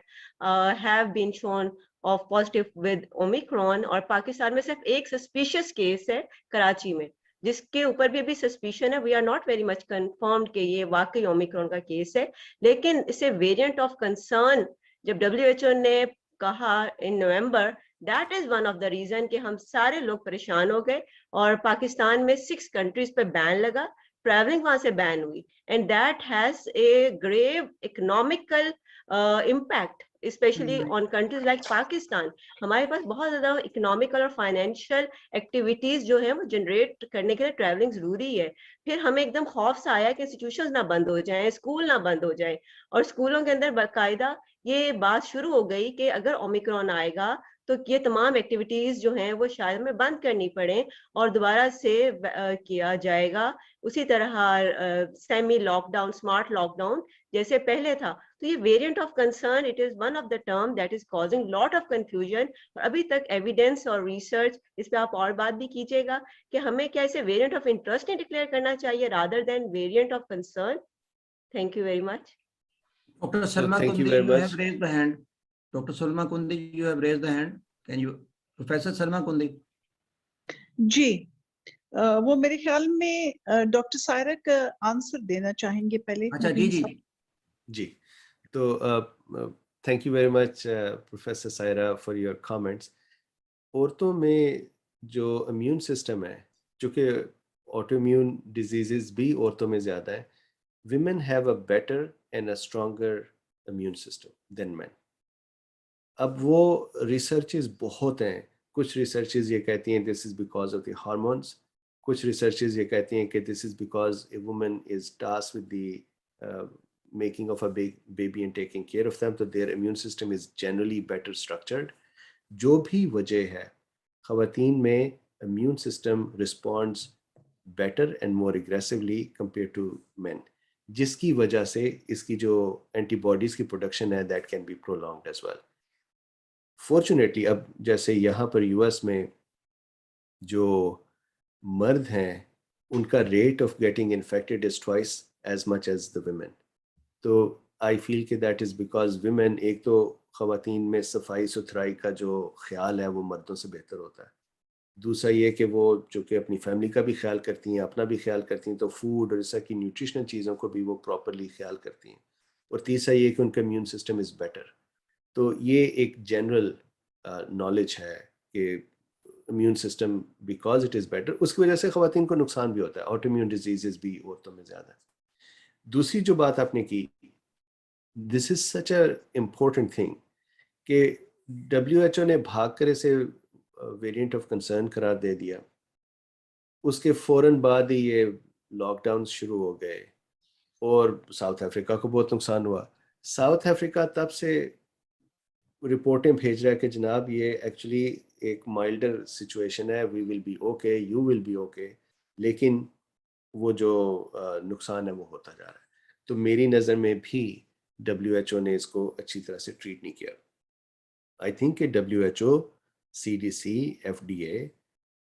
have been shown of positive with Omicron, और पाकिस्तान में सिर्फ एक सस्पिशियस केस है कराची में, जिसके ऊपर भी अभी सस्पिशन है। We are not very much confirmed कि ये वाकई ओमिक्रॉन का केस है, लेकिन इसे वेरिएंट ऑफ कंसर्न जब WHO ने कहा in November, that is one of the reason कि हम सारे लोग परेशान हो गए और पाकिस्तान में 6 कंट्रीज पे बैन लगा, ट्रैवलिंग वहां से बैन हुई, and that has a grave economical impact specially on countries like Pakistan. हमारे पास बहुत ज्यादा इकोनॉमिकल और फाइनेंशियल एक्टिविटीज जो है वो जनरेट करने के लिए ट्रैवलिंग जरूरी है। फिर हमें एकदम खौफ सा आया कि इंस्टीट्यूशंस ना बंद हो जाएं, स्कूल ना बंद हो जाए, और स्कूलों के अंदर बाकायदा ये बात शुरू हो गई कि अगर ओमिक्रॉन आएगा तो ये तमाम एक्टिविटीज जो हैं वो शायद हमें बंद करनी पड़े और दोबारा से किया जाएगा उसी तरह सेमी लॉकडाउन, स्मार्ट लॉकडाउन जैसे पहले था। तो ये variant of concern, it is one of the term that is causing lot of confusion, और अभी तक एविडेंस और रिसर्च इस पे आप और बात भी कीजिएगा कि हमें क्या इसे वेरिएंट ऑफ इंटरेस्ट डिक्लेयर करना चाहिए rather than variant of concern. Thank you very much. Dr. So Salma thank you Kundi, very you have much. raised the hand. Dr. Salma Kundi, you have raised the hand. Can you, Professor Salma Kundi? जी, वो मेरे ख्याल में doctor Saira का answer देना चाहेंगे पहले। अच्छा, जी जी जी, तो thank you very much, Professor Saira, for your comments. औरतों में जो इम्यून सिस्टम है, चूँकि ऑटोइम्यून डिजीजेस भी औरतों में ज़्यादा है, women have a better and a stronger immune system than men. अब वो रिसर्चेस बहुत हैं, कुछ रिसर्चेस ये कहती हैं this is because of the hormones, कुछ रिसर्चेस ये कहती हैं कि this is because a woman is task with the making of a baby and taking care of them, तो their immune system is generally better structured. जो भी वजह है, ख़वातीन में immune system responds better and more aggressively compare to men, जिसकी वजह से इसकी जो एंटीबॉडीज़ की प्रोडक्शन है that can B prolonged as well. Fortunately अब जैसे यहाँ पर यूएस में जो मर्द हैं उनका rate of getting infected is twice as much as the women, तो आई फील कि दैट इज़ बिकॉज वुमेन, एक तो ख़वातीन में सफाई सुथराई का जो ख्याल है वो मर्दों से बेहतर होता है, दूसरा ये कि वो चूँकि अपनी फैमिली का भी ख्याल करती हैं, अपना भी ख्याल करती हैं, तो फूड और इस तरह की न्यूट्रिशनल चीज़ों को भी वो प्रॉपरली ख्याल करती हैं, और तीसरा ये कि उनका इम्यून सिस्टम इज़ बेटर। तो ये एक जनरल नॉलेज है कि immune system because it is better, उसकी वजह से ख़वातीन को नुकसान भी होता है, ऑटोइम्यून डिजीज़ भी औरतों में ज़्यादा है। दूसरी जो बात आपने की, this is such a important thing कि WHO ने भाग कर इसे वेरिएंट ऑफ कंसर्न करार दे दिया, उसके फ़ौरन बाद ही ये लॉकडाउन शुरू हो गए और साउथ अफ्रीका को बहुत नुकसान हुआ। साउथ अफ्रीका तब से रिपोर्टें भेज रहा है कि जनाब ये एक्चुअली एक माइल्डर सिचुएशन है, we will be okay, you will be okay, लेकिन वो जो नुकसान है वो होता जा रहा है। तो मेरी नज़र में भी WHO ने इसको अच्छी तरह से ट्रीट नहीं किया। आई थिंक कि WHO, CDC, FDA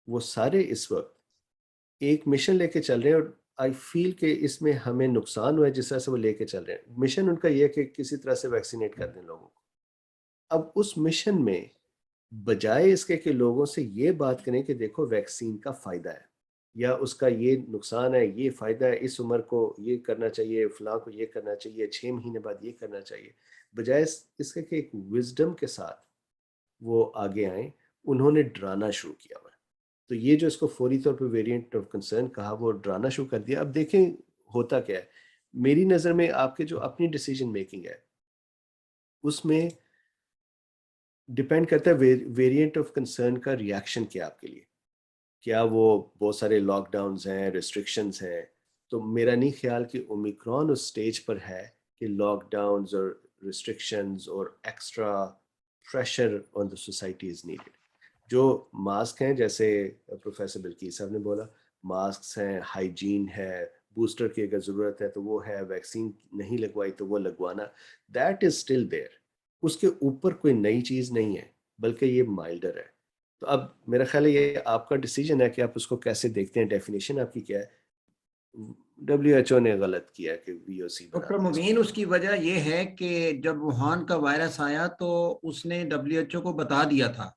वो सारे इस वक्त एक मिशन लेके चल रहे हैं, और आई फील कि इसमें हमें नुकसान हुआ है जिस तरह से वो लेके चल रहे हैं। मिशन उनका ये है कि किसी तरह से वैक्सीनेट कर दें लोगों को। अब उस मिशन में बजाय इसके कि लोगों से ये बात करें कि देखो वैक्सीन का फ़ायदा है या उसका ये नुकसान है, ये फ़ायदा है, इस उम्र को ये करना चाहिए, फ़लाँ को ये करना चाहिए, 6 महीने बाद ये करना चाहिए, बजाय इसके कि एक विजडम के साथ वो आगे आएँ, उन्होंने डराना शुरू किया हुआ है। तो ये जो इसको फौरी तौर पे वेरिएंट ऑफ कंसर्न कहा, वो डराना शुरू कर दिया। अब देखें होता क्या है। मेरी नज़र में आपके जो अपनी डिसीजन मेकिंग है उसमें डिपेंड करता है वेरिएंट ऑफ कंसर्न का रिएक्शन क्या आपके लिए, क्या वो बहुत सारे लॉकडाउन्स हैं, रिस्ट्रिक्शंस हैं। तो मेरा नहीं ख्याल कि ओमिक्रॉन उस स्टेज पर है कि लॉकडाउन्स और रिस्ट्रिक्शंस और extra pressure on the society is needed. जो मास्क हैं, जैसे प्रोफेसर बिल्कीस साहब ने बोला, मास्क हैं, हाइजीन है, बूस्टर की अगर ज़रूरत है तो वो है, वैक्सीन नहीं लगवाई तो वो लगवाना, दैट इज स्टिल देयर। उसके ऊपर कोई नई चीज़ नहीं है, बल्कि ये माइल्डर है। तो अब मेरा ख्याल है ये आपका डिसीजन है कि आप उसको कैसे देखते हैं, डेफिनेशन आपकी क्या है। WHO ने गलत किया कि VOC डॉक्टर बनाते हैं। मुबीन, उसकी वजह यह है कि जब वुहान का वायरस आया तो उसने WHO को बता दिया था,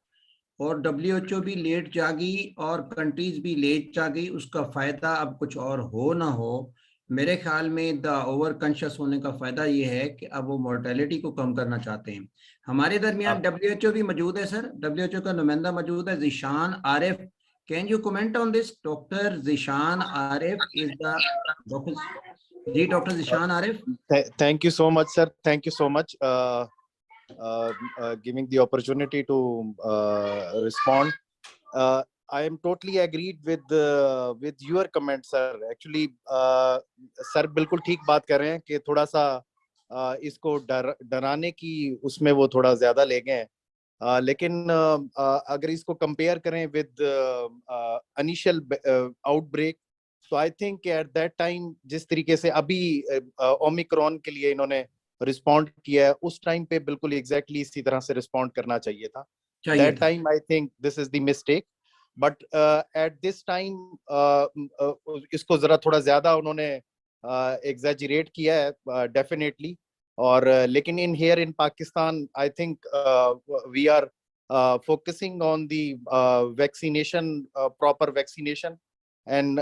और WHO भी लेट जागी और कंट्रीज भी लेट जागी। उसका फायदा अब कुछ और हो ना हो, मेरे ख्याल में द ओवर कॉन्शियस होने का फायदा ये है कि अब वो मोर्टेलिटी को कम करना चाहते हैं। हमारे दरमियान WHO भी मौजूद है सर, WHO का नुमाइंदा मौजूद है, Zeeshan Arif. Can you comment on this? Doctor Zeeshan Arif is the doctor. जी doctor Zeeshan Arif. Thank you so much, sir. Thank you so much giving the opportunity to respond. I am totally agreed with your comment, sir. Actually, sir बिल्कुल ठीक बात कर रहे हैं कि थोड़ा सा इसको डराने की उसमें वो थोड़ा ज्यादा ले गए हैं। लेकिन अगर इसको कंपेयर करें विद इनिशियल आउटब्रेक, तो I think at that time जिस तरीके से अभी ओमिक्रॉन के लिए इन्होंने रिस्पॉन्ड किया है, उस टाइम पे बिल्कुल एग्जैक्टली इसी तरह से रिस्पॉन्ड करना चाहिए था। That time I think this is the mistake, but at this time इसको जरा थोड़ा ज्यादा उन्होंने एग्जैजरेट किया है डेफिनेटली। और लेकिन in here in Pakistan I think we are focusing on the vaccination, proper vaccination, and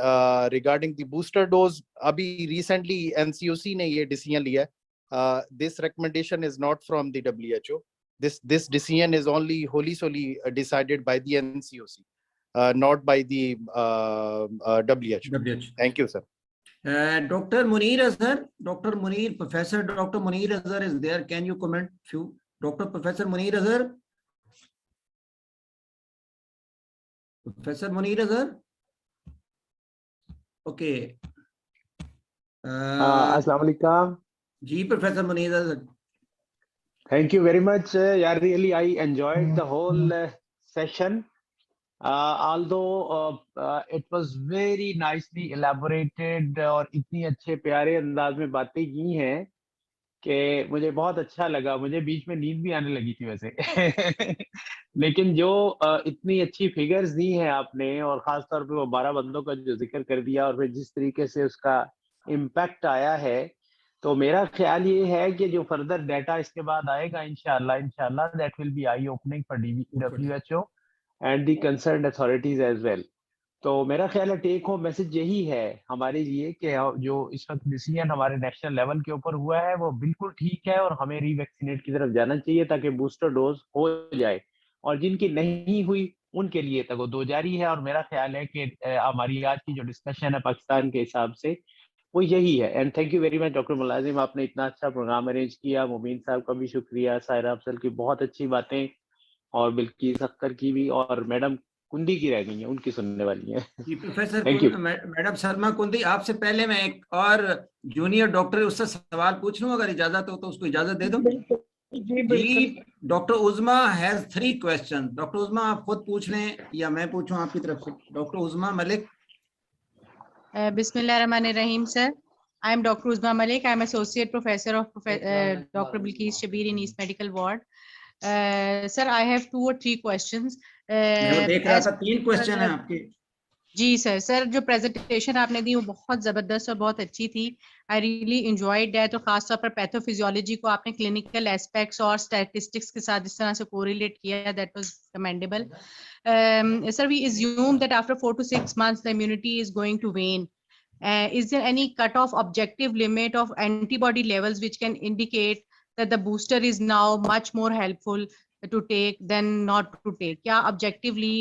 regarding the booster dose, abhi recently NCOC ne ye decision liya hai. This recommendation is not from the WHO. This decision is only wholly solely decided by the NCOC, not by the WHO. Thank you, sir. Dr. Munir Azhar, Dr. Munir, Professor Dr. Munir Azhar is there. Can you comment few? Dr. Professor Munir Azhar. Professor Munir Azhar. Okay. Assalamu alaikum. जी Professor Munir Azhar. Thank you very much. Yeah, really, I enjoyed the whole session. Although it was very nicely elaborated और इतनी अच्छे प्यारे अंदाज में बातें की हैं कि मुझे बहुत अच्छा लगा। मुझे बीच में नींद भी आने लगी थी वैसे लेकिन जो इतनी अच्छी फिगर्स दी हैं आपने, और खास तौर पे वो 12 बंदों का जो जिक्र कर दिया, और फिर जिस तरीके से उसका इम्पैक्ट आया है, तो मेरा ख्याल ये है कि जो फर्दर डाटा इसके बाद आएगा इंशाल्लाह that will be I opening for WHO and the concerned authorities as well. तो मेरा ख्याल है टेक होम मैसेज यही है हमारे लिए कि जो इस वक्त डिसीजन हमारे नेशनल लेवल के ऊपर हुआ है वो बिल्कुल ठीक है, और हमें रीवैक्सीनेट की तरफ जाना चाहिए ताकि बूस्टर डोज हो जाए, और जिनकी नहीं हुई उनके लिए तक वो 2 जारी है। और मेरा ख्याल है कि हमारी आज की जो डिस्कशन है पाकिस्तान के हिसाब से वो यही है। And thank you very much doctor मुलाजिम, आपने इतना अच्छा प्रोग्राम अरेंज किया। मुबीन साहब का भी शुक्रिया, सायरा अफजल की बहुत अच्छी बातें, और बिल्किस अख्तर की भी, और मैडम कुंदी की रह गई है, उनकी सुनने वाली है। प्रोफेसर मैडम सलमा कुंदी, आपसे पहले मैं एक और जूनियर डॉक्टर उससे सवाल पूछ लूं, अगर इजाजत हो तो उसको इजाजत दे दो। जी doctor Uzma has 3 question. Doctor Uzma आप खुद पूछ लें या मैं पूछूं आपकी तरफ से? Doctor उज़मा Malik. Bismillahirrahmanirrahim, sir. I am Dr. Uzma Malik. I am associate professor of Dr. Bilkis Shabir in East Medical Ward. Sir, I have 2 or 3 questions. मैं देख रहा था 3 क्वेश्चन है आपके। जी सर, जो प्रेजेंटेशन आपने दी वो बहुत जबरदस्त और बहुत अच्छी थी। आई रियली एंजॉयड दैट, और खासतौर पर पैथोफिजियोलॉजी को आपने क्लिनिकल एस्पेक्ट्स और स्टैटिस्टिक्स के साथ इस तरह से कोरिलेट किया, that was commendable. Sir, we assume that after 4 to 6 months the immunity is going to wane. Is there any cutoff objective limit of antibody levels which can indicate that the booster is now much more helpful to take than not to take? क्या objectively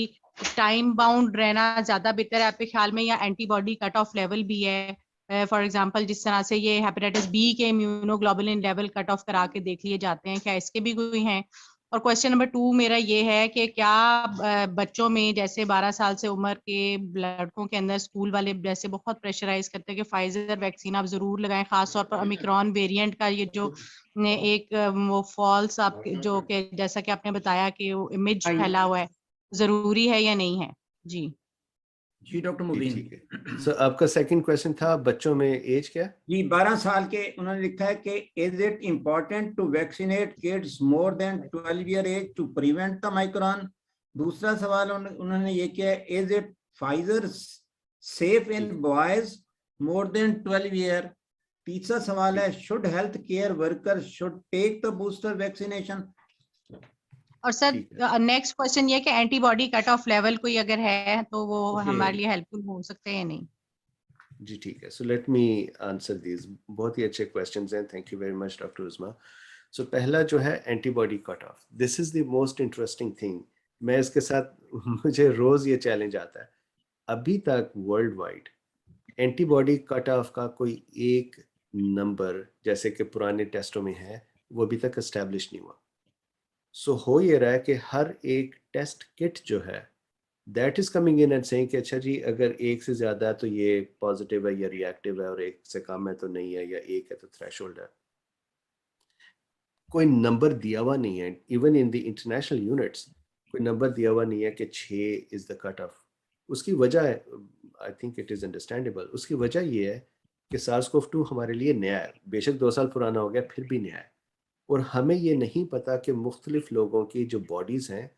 time bound रहना ज्यादा बेहतर है आपके ख्याल में, या antibody cut of level भी है? फॉर एग्जांपल जिस तरह से ये हेपेटाइटिस बी के इम्यूनोग्लोबुलिन लेवल कट ऑफ करा के देख लिए जाते हैं, क्या इसके भी कोई हैं? और क्वेश्चन नंबर 2 मेरा ये है कि क्या बच्चों में जैसे 12 साल से उम्र के लड़कों के अंदर स्कूल वाले जैसे बहुत प्रेशराइज करते हैं कि फाइजर वैक्सीन आप जरूर लगाएं, खासतौर पर ओमिक्रॉन वेरिएंट का ये जो एक वो फॉल्स आप जो कि जैसा कि आपने बताया कि वो इमेज फैला हुआ है, जरूरी है या नहीं है? जी जी डॉक्टर जी, मुबीन। ठीक है। सर आपका सेकंड क्वेश्चन था बच्चों में एज क्या? जी 12 साल के उन्होंने लिखा है कि is it important to vaccinate kids more than 12 year age to prevent the Omicron. दूसरा सवाल उन्होंने ये किया है, is it Pfizer safe in boys more than 12 year. तीसरा सवाल है, should health care worker should take the booster vaccination. और सर नेक्स्ट क्वेश्चन ये कि एंटीबॉडी कट ऑफ लेवल कोई अगर है तो वो हमारे लिए हेल्पफुल हो सकते हैं या नहीं? जी ठीक है, so let me answer these. बहुत ही अच्छे क्वेश्चंस हैं, thank you very much doctor Usma. So पहला जो है antibody cut off, this is the most interesting thing. मैं इसके साथ मुझे रोज ये चैलेंज आता है। अभी तक world wide antibody cut of का कोई एक नंबर जैसे कि पुराने टेस्टों में है वो अभी तक एस्टेब्लिश नहीं हुआ। सो हो ये रहा है कि हर एक टेस्ट किट जो है that is coming in and saying कि अच्छा जी अगर एक से ज्यादा है तो ये पॉजिटिव है या रिएक्टिव है, और एक से कम है तो नहीं है, या एक है तो थ्रेशोल्ड है। कोई नंबर दिया हुआ नहीं है, even in the international units कोई नंबर दिया हुआ नहीं है कि 6 इज द कट ऑफ। उसकी वजह है, I think it is understandable, उसकी वजह ये है कि SARS-CoV-2 हमारे लिए नया है, बेशक 2 साल पुराना हो गया फिर भी नया है, और हमें ये नहीं पता कि मुख्तलिफ लोगों की जो बॉडीज़ हैं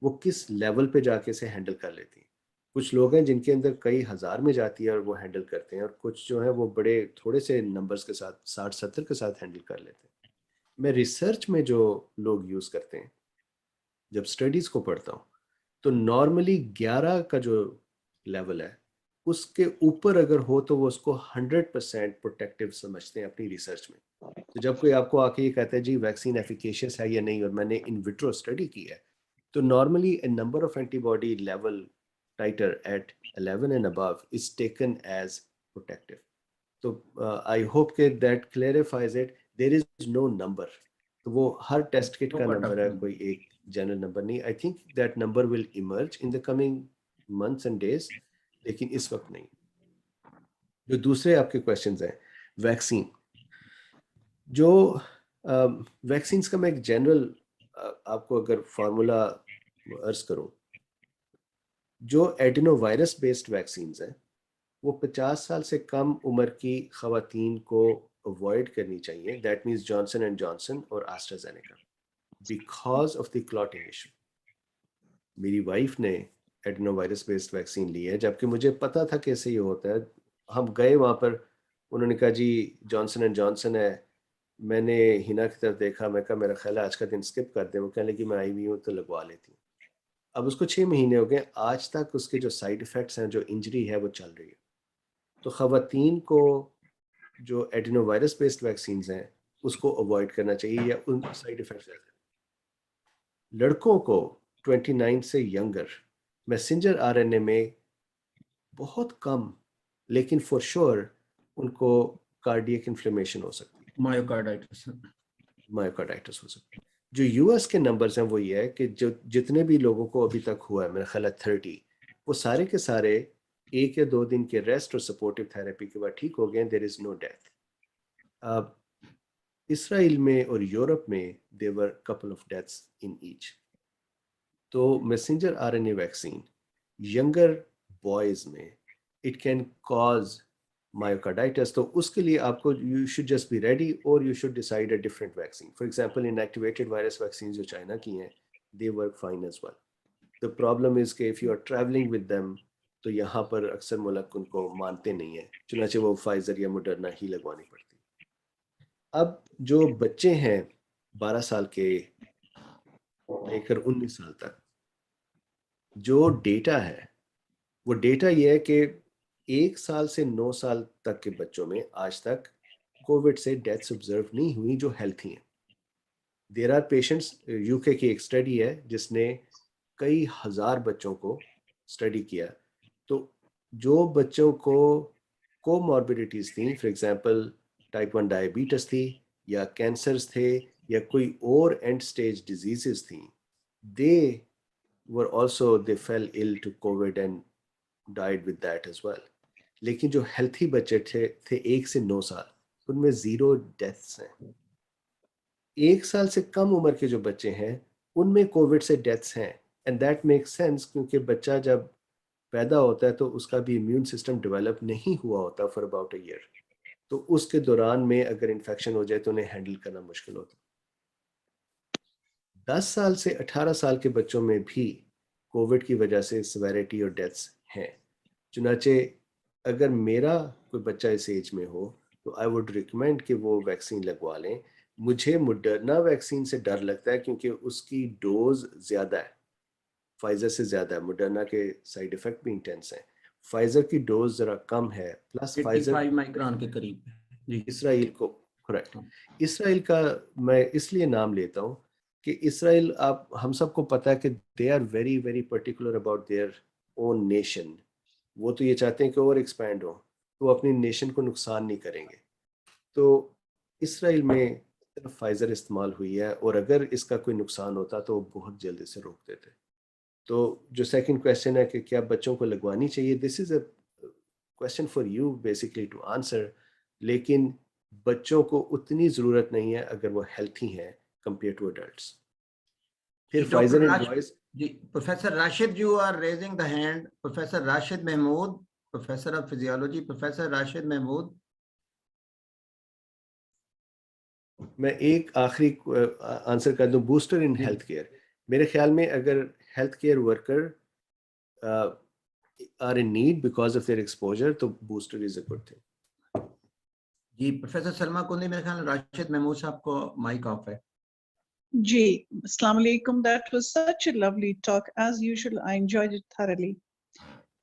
वो किस लेवल पे जाके से हैंडल कर लेती हैं। कुछ लोग हैं जिनके अंदर कई हज़ार में जाती है और वो हैंडल करते हैं, और कुछ जो है वो बड़े थोड़े से नंबर्स के साथ 60-70 के साथ हैंडल कर लेते हैं। मैं रिसर्च में जो लोग यूज़ करते हैं, जब स्टडीज़ को पढ़ता हूँ, तो नॉर्मली 11 का जो लेवल है उसके ऊपर अगर हो तो वो उसको 100% प्रोटेक्टिव समझते हैं अपनी रिसर्च में। तो जब कोई आपको आके ये कहता है जी वैक्सीन एफिकेशियस है या नहीं, और मैंने इन विट्रो स्टडी की है, तो normally a number of antibody level titer at 11 and above is taken as protective. So I hope that clarifies it. There is no number. तो वो हर टेस्ट किट का नंबर है, कोई एक जनरल नंबर नहीं। I think that number will emerge in the coming months and days, लेकिन इस वक्त नहीं। जो दूसरे आपके क्वेश्चंस हैं, वैक्सीन, जो वैक्सीन का मैं एक जनरल आपको अगर फार्मूला अर्ज करूं, जो एडिनोवायरस बेस्ड वैक्सीन हैं वो 50 साल से कम उम्र की खवातीन को अवॉइड करनी चाहिए। That means Johnson and Johnson और AstraZeneca, because of the clotting issue. मेरी वाइफ ने एडिनोवायरस बेस्ड वैक्सीन ली है, जबकि मुझे पता था कैसे ये होता है। हम गए वहाँ पर, उन्होंने कहा जी जॉनसन एंड जॉनसन है। मैंने हिना की तरफ देखा, मैं कहा मेरा ख्याल है आज का दिन स्किप कर दें। वो कहने लगी मैं आई हुई हूँ तो लगवा लेती हूँ। अब उसको 6 महीने हो गए, आज तक उसके जो साइड इफ़ेक्ट्स हैं, जो इंजरी है वो चल रही है। तो ख़वातीन को जो एडिनोवायरस बेस्ड वैक्सीन हैं उसको अवॉइड करना चाहिए, या उन साइड इफ़ेक्ट्स ज़्यादा। लड़कों को 29 से यंगर मैसेंजर RNA में बहुत कम, लेकिन फॉर श्योर उनको कार्डियक इन्फ्लेमेशन हो सकती है, मायोकार्डाइटिस हो सकती है। जो US के नंबर्स हैं वो ये है कि जो जितने भी लोगों को अभी तक हुआ है, मेरा ख्याल है 30, वो सारे के सारे 1 या 2 दिन के रेस्ट और सपोर्टिव थेरेपी के बाद ठीक हो गए। There is no death. अब इसराइल में और यूरोप में there were couple of deaths in each. तो messenger RNA vaccine younger boys में इट कैन कॉज मायोकार्डाइटिस, तो उसके लिए आपको you should just be ready, और you should decide a different vaccine. For example inactivated virus vaccine जो China की हैं, they work fine as well. The problem is कि if you are travelling with them, तो यहाँ पर अक्सर मुल्क उनको मानते नहीं है, चुनाचे वो फाइजर या मोडर्ना ही लगवानी पड़ती। अब जो बच्चे हैं 12 साल के लेकर 19 साल तक, जो डेटा है वो डेटा ये है कि 1 साल से 9 साल तक के बच्चों में आज तक कोविड से डेथ्स ऑब्जर्व नहीं हुई जो हेल्थी हैं। देयर आर पेशेंट्स, यूके की एक स्टडी है जिसने कई हज़ार बच्चों को स्टडी किया, तो जो बच्चों को कोमॉर्बिडिटीज़ थी, फॉर एग्जांपल टाइप 1 डायबिटीज़ थी, या कैंसर्स थे, या कोई और एंड स्टेज डिजीजेस थी, they fell ill to COVID and died with that as well. लेकिन जो हेल्थी बच्चे थे 1 से 9 साल, उनमें 0 डेथ्स हैं। 1 साल से कम उम्र के जो बच्चे हैं उनमें कोविड से डेथ्स हैं, एंड दैट मेक्स सेंस, क्योंकि बच्चा जब पैदा होता है तो उसका भी इम्यून सिस्टम डेवलप नहीं हुआ होता फॉर अबाउट अ ईयर, तो उसके दौरान में अगर इन्फेक्शन हो जाए तो उन्हें हैंडल करना मुश्किल होता है। 10 साल से 18 साल के बच्चों में भी कोविड की वजह से सिवियरिटी और डेथ्स हैं। चुनाचे अगर मेरा कोई बच्चा इस एज में हो तो आई वुड रिकमेंड कि वो वैक्सीन लगवा लें। मुझे मॉडर्ना वैक्सीन से डर लगता है क्योंकि उसकी डोज ज़्यादा है, फाइजर से ज़्यादा है। मॉडर्ना के साइड इफ़ेक्ट भी इंटेंस हैं, फाइजर की डोज ज़रा कम है, प्लस 85 माइक्रोन के करीब है। जी, इसराइल को, करेक्ट, इसराइल का मैं इसलिए नाम लेता हूँ कि इसराइल, आप हम सबको पता है कि they are very very particular about their own nation. वो तो ये चाहते हैं कि और एक्सपैंड हो, तो वो अपनी नेशन को नुकसान नहीं करेंगे। तो इसराइल में सिर्फ फाइजर इस्तेमाल हुई है, और अगर इसका कोई नुकसान होता तो वो बहुत जल्दी से रोक देते। तो जो सेकंड क्वेश्चन है कि क्या बच्चों को लगवानी चाहिए, this is a question for you basically to answer, लेकिन बच्चों को उतनी ज़रूरत नहीं है अगर वो हेल्थी हैं कंपेयर टू एडल्ट्स। फिर जी, Pfizer doctor and Rashid boys, जी, professor Rashid, you are raising the hand. Professor Rashid Mahmood, professor of physiology, professor Rashid Mahmood. मैं एक आखिरी आंसर कर दूं, बूस्टर इन जी। Health care. मेरे ख्याल में अगर health care worker are in need because of their exposure, तो booster is a good thing. जी, प्रोफेसर सलमा कुंदी, मेरे ख्याल में राशिद महमूद साहब को माइक ऑफ है। जी, अस्सलाम वालेकुम। That was such a lovely talk. As usual, I enjoyed it thoroughly.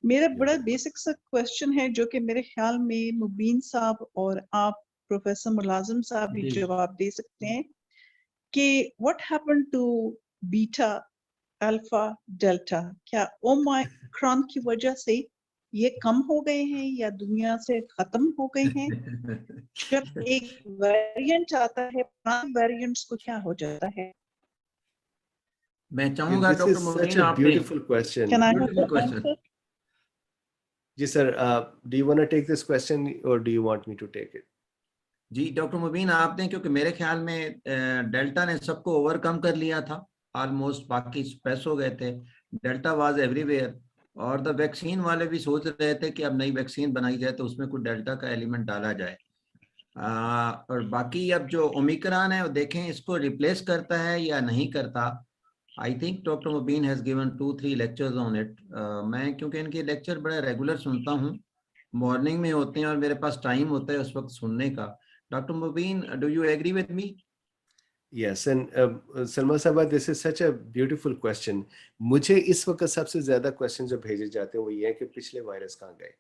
मेरा बड़ा बेसिक सा क्वेश्चन है जो कि मेरे ख्याल में मुबीन साहब और आप प्रोफेसर मुलाजिम साहब भी जी। जवाब दे सकते हैं कि what happened to beta, alpha, delta? क्या ओमाइक्रॉन की वजह से ये कम हो गए हैं या दुनिया से खत्म हो गए हैं? जब एक वेरिएंट आता है, पुराने वेरिएंट्स को क्या हो जाता है? मैं चाहूंगा this is doctor such Mubeen, अ आपने beautiful question. Can I have beautiful the question. answer? जी sir, do you want to take this question और do you want me to take it? जी, डॉक्टर मुबीन आपने, क्योंकि मेरे ख्याल में डेल्टा ने सबको ओवरकम कर लिया था ऑलमोस्ट, बाकी स्प्रेस हो गए थे, डेल्टा वाज एवरीवेयर, और द वैक्सीन वाले भी सोच रहे थे कि अब नई वैक्सीन बनाई जाए तो उसमें कुछ डेल्टा का एलिमेंट डाला जाए। और बाकी अब जो ओमिक्रॉन है वो देखें इसको रिप्लेस करता है या नहीं करता। I think doctor Mubeen has given 2-3 lectures on it. मैं क्योंकि इनके लेक्चर बड़े रेगुलर सुनता हूँ, मॉर्निंग में होते हैं और मेरे पास टाइम होता है उस वक्त सुनने का। Doctor Mubeen, do you agree with me? Yes, and Salma साहबा, this is such a beautiful question. मुझे इस वक्त सबसे ज्यादा क्वेश्चन जो भेजे जाते हैं वो ये है कि पिछले वायरस कहाँ गए,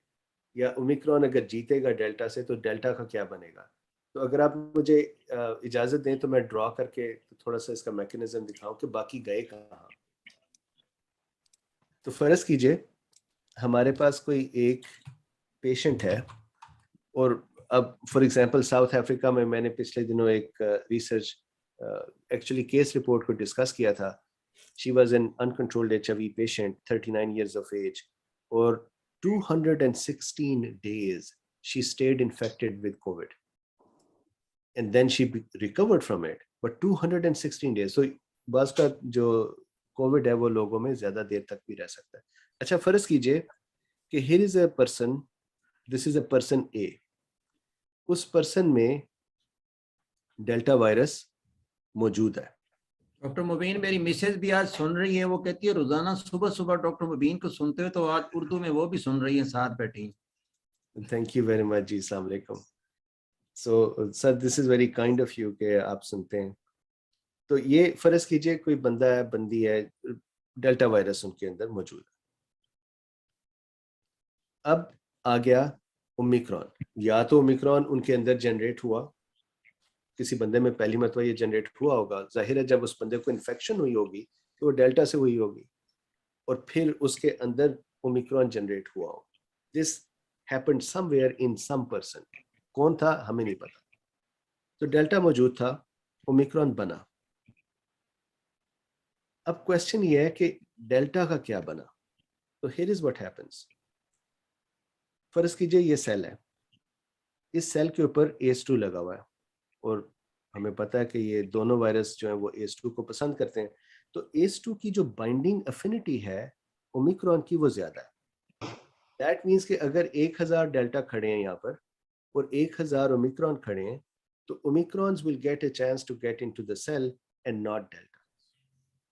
या ओमिक्रॉन अगर जीतेगा डेल्टा से तो डेल्टा का क्या बनेगा। तो अगर आप मुझे इजाजत दें तो मैं ड्रॉ करके थोड़ा सा इसका मैकेनिज्म दिखाऊं कि बाकी गए कहाँ। तो फर्ज कीजिए हमारे पास कोई एक पेशेंट है, और अब फॉर एग्जांपल साउथ अफ्रीका में मैंने पिछले दिनों एक रिसर्च एक्चुअली केस रिपोर्ट को डिस्कस किया था। She was an uncontrolled HIV patient, 39 years of age, और 216 days she stayed infected with COVID and then she recovered from it, but 216 days, so बस का जो कोविड है वो लोगों में ज्यादा देर तक भी रह सकता है। अच्छा, फर्ज कीजिए कि here is a person, this is a person A, उस पर्सन में डेल्टा वायरस मौजूद है। डॉक्टर मुबीन, मेरी मिसेज भी आज सुन रही है, वो कहती है रोजाना सुबह सुबह डॉक्टर मुबीन को सुनते हो, तो आज उर्दू में वो भी सुन रही है, साथ बैठी। थैंक यू वेरी मच जी, अस्सलाम वालेकुम। So sir, this is very kind of you कि आप सुनते हैं। तो ये फर्ज कीजिए कोई बंदा है, बंदी है, डेल्टा वायरस उनके अंदर मौजूद है। अब आ गया ओमिक्रॉन, या तो ओमिक्रॉन उनके अंदर जनरेट हुआ, किसी बंदे में पहली मरतबा ये जनरेट हुआ होगा, जाहिर है जब उस बंदे को इन्फेक्शन हुई होगी तो वो डेल्टा से हुई होगी, और फिर उसके अंदर ओमिक्रॉन जनरेट हुआ होगा। This happened somewhere in some person. कौन था हमें नहीं पता। तो डेल्टा मौजूद था, ओमिक्रॉन बना। अब क्वेश्चन ये है कि डेल्टा का क्या बना। तो हियर इज व्हाट हैपेंस। फर्ज कीजिए ये सेल है, इस सेल के ऊपर ACE2 लगा हुआ है और हमें पता है कि ये दोनों वायरस जो है वो ACE2 को पसंद करते हैं। तो ACE2 की जो बाइंडिंग अफिनिटी है ओमिक्रॉन की वो ज्यादा है। दैट मीन्स कि अगर 1000 डेल्टा खड़े हैं यहाँ पर और 1000 ओमिक्रॉन खड़े हैं, तो Omicrons will get a chance to get into the cell and not Delta.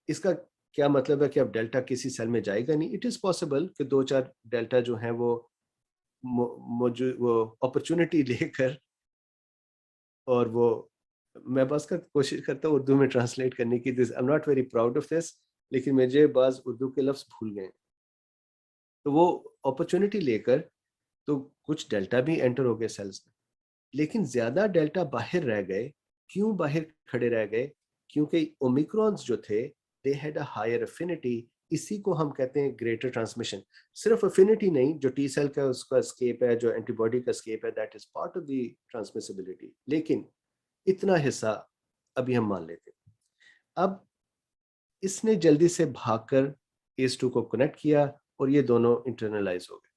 इसका क्या मतलब है कि अब डेल्टा किसी सेल में जाएगा नहीं। इट इज पॉसिबल कि 2-4 डेल्टा जो है वो अपॉर्चुनिटी लेकर, और वो मैं बस का कोशिश करता हूँ उर्दू में ट्रांसलेट करने की। This I am not very proud of this, लेकिन मुझे बाज उर्दू के लफ्ज भूल गए। तो वो अपॉर्चुनिटी लेकर तो कुछ डेल्टा भी एंटर हो गए सेल्स में, लेकिन ज्यादा डेल्टा बाहर रह गए। क्यों बाहर खड़े रह गए? क्योंकि ओमिक्रॉन्स जो थे they had a higher affinity. इसी को हम कहते हैं ग्रेटर ट्रांसमिशन। सिर्फ अफिनिटी नहीं, जो टी सेल का उसका एस्केप है, जो एंटीबॉडी का एस्केप है, that is part of the transmissibility. लेकिन इतना हिस्सा अभी हम मान लेते हैं। अब इसने जल्दी से भागकर ACE2 को कनेक्ट किया और ये दोनों इंटरनलाइज हो गए।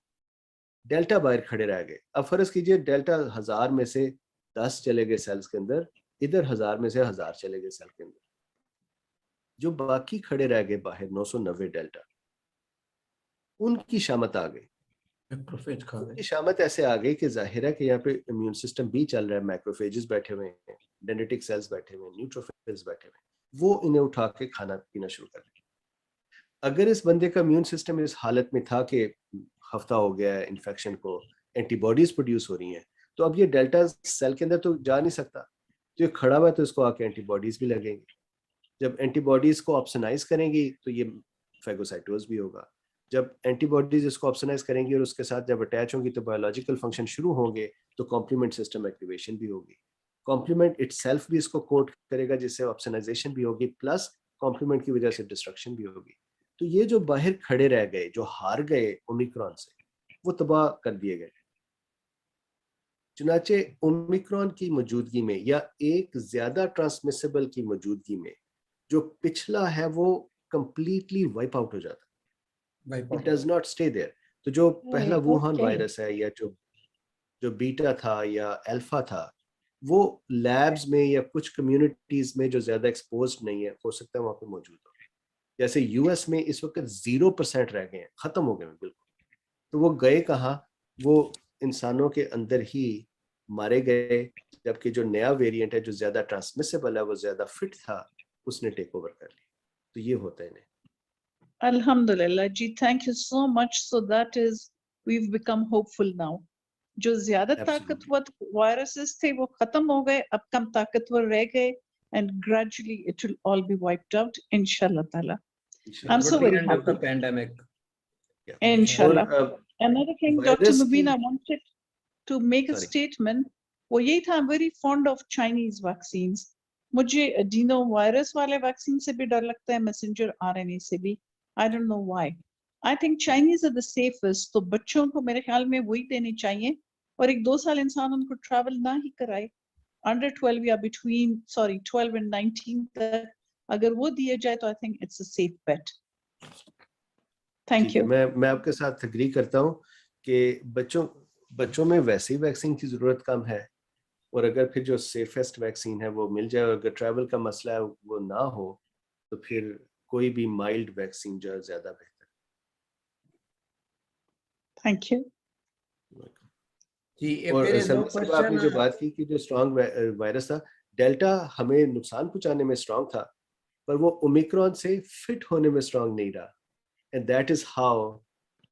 डेल्टा बाहर खड़े रह गए। अब फर्ज कीजिए डेल्टा 1000 में से 10 चले गए सेल्स के अंदर, इधर 1000 में से 1000 चले गए सेल के अंदर। जो बाकी खड़े रह गए बाहर 990 डेल्टा, उनकी शामत आ गई। मैक्रोफेज खा गए। उनकी शामत ऐसे आ गई कि जाहिर है कि यहाँ पे इम्यून सिस्टम भी चल रहा है, मैक्रोफेजेस बैठे हुए हैं, डेंड्रिटिक सेल्स बैठे हुए हैं, न्यूट्रोफिल्स बैठे हुए हैं, वो इन्हें उठा के खाना पीना शुरू कर देंगे। अगर इस बंदे का इम्यून सिस्टम इस हालत में था कि हफ्ता हो गया है इन्फेक्शन को, एंटीबॉडीज प्रोड्यूस हो रही हैं, तो अब ये डेल्टा सेल के अंदर तो जा नहीं सकता, तो ये खड़ा हुआ है, तो इसको आके एंटीबॉडीज भी लगेंगी। जब एंटीबॉडीज को ऑप्शनाइज करेंगी तो ये फैगोसाइटोज भी होगा। जब एंटीबॉडीज इसको ऑप्शनाइज करेंगी और उसके साथ जब अटैच होंगी तो बायोलॉजिकल फंक्शन शुरू होंगे, तो कॉम्प्लीमेंट सिस्टम एक्टिवेशन भी होगी। कॉम्प्लीमेंट इटसेल्फ भी इसको कोड करेगा, जिससे ऑप्शनाइजेशन भी होगी, प्लस कॉम्प्लीमेंट की वजह से डिस्ट्रक्शन भी होगी। तो ये जो बाहर खड़े रह गए, जो हार गए ओमिक्रॉन से, वो तबाह कर दिए गए। चुनाचे ओमिक्रॉन की मौजूदगी में या एक ज्यादा ट्रांसमिसिबल की मौजूदगी में जो पिछला है वो कंप्लीटली वाइप आउट हो जाता है। It does not stay there. तो जो पहला वुहान वायरस है या जो बीटा था या अल्फा था, वो लैब्स में या कुछ कम्युनिटीज में जो ज्यादा एक्सपोज्ड नहीं है, हो सकता है वहां पे मौजूद हो। जैसे यूएस में इस वक्त 0% रह गए हैं, खत्म हो गए हैं बिल्कुल। तो वो गए कहाँ? वो इंसानों के अंदर ही मारे गए, जबकि जो नया वेरिएंट है जो ज्यादा ट्रांसमिसिबल है, वो ज्यादा फिट था, उसने टेक ओवर कर लिया। तो ये होता है इन्हें। Alhamdulillah ji, thank you so much. So that is, we've become hopeful now. जो ज्यादा Absolutely. ताकतवर वायरसेस थे वो खत्म हो गए, अब कम ताकतवर रह गए, and gradually it will all be wiped out, inshallah taala. I'm so very End of the happy. pandemic. Yeah. Inshallah. और Another thing, Dr. Virus Mubin, की I wanted to make a Sorry. statement. वो यही था, I'm very fond of Chinese vaccines. मुझे adeno virus वाले vaccine से भी डर लगता है, messenger RNA से भी. I don't know why. I think Chinese are the safest. तो बच्चों को मेरे ख्याल में वही देनी चाहिए, और 1-2 साल इंसान उनको ट्रैवल ना ही कराए, under 12 या between 12 and 19 तक अगर वो दिए जाए तो I think it's a safe bet. Thank ठीक है, you. मैं आपके साथ एग्री करता हूँ कि बच्चों में वैसे ही वैक्सीन की जरूरत कम है, और अगर फिर जो सेफेस्ट वैक्सीन है वो मिल जाए, और अगर ट्रैवल का मसला है वो ना हो, तो फिर कोई भी माइल्ड वैक्सीन जो है ज्यादा बेहतर। Thank you. जी, और there is no सलमान साहब, आपने जो question. बात की कि जो स्ट्रॉन्ग वायरस था, डेल्टा हमें नुकसान पहुंचाने में स्ट्रॉन्ग था, पर वो ओमिक्रॉन से फिट होने में स्ट्रॉन्ग नहीं रहा, and that is how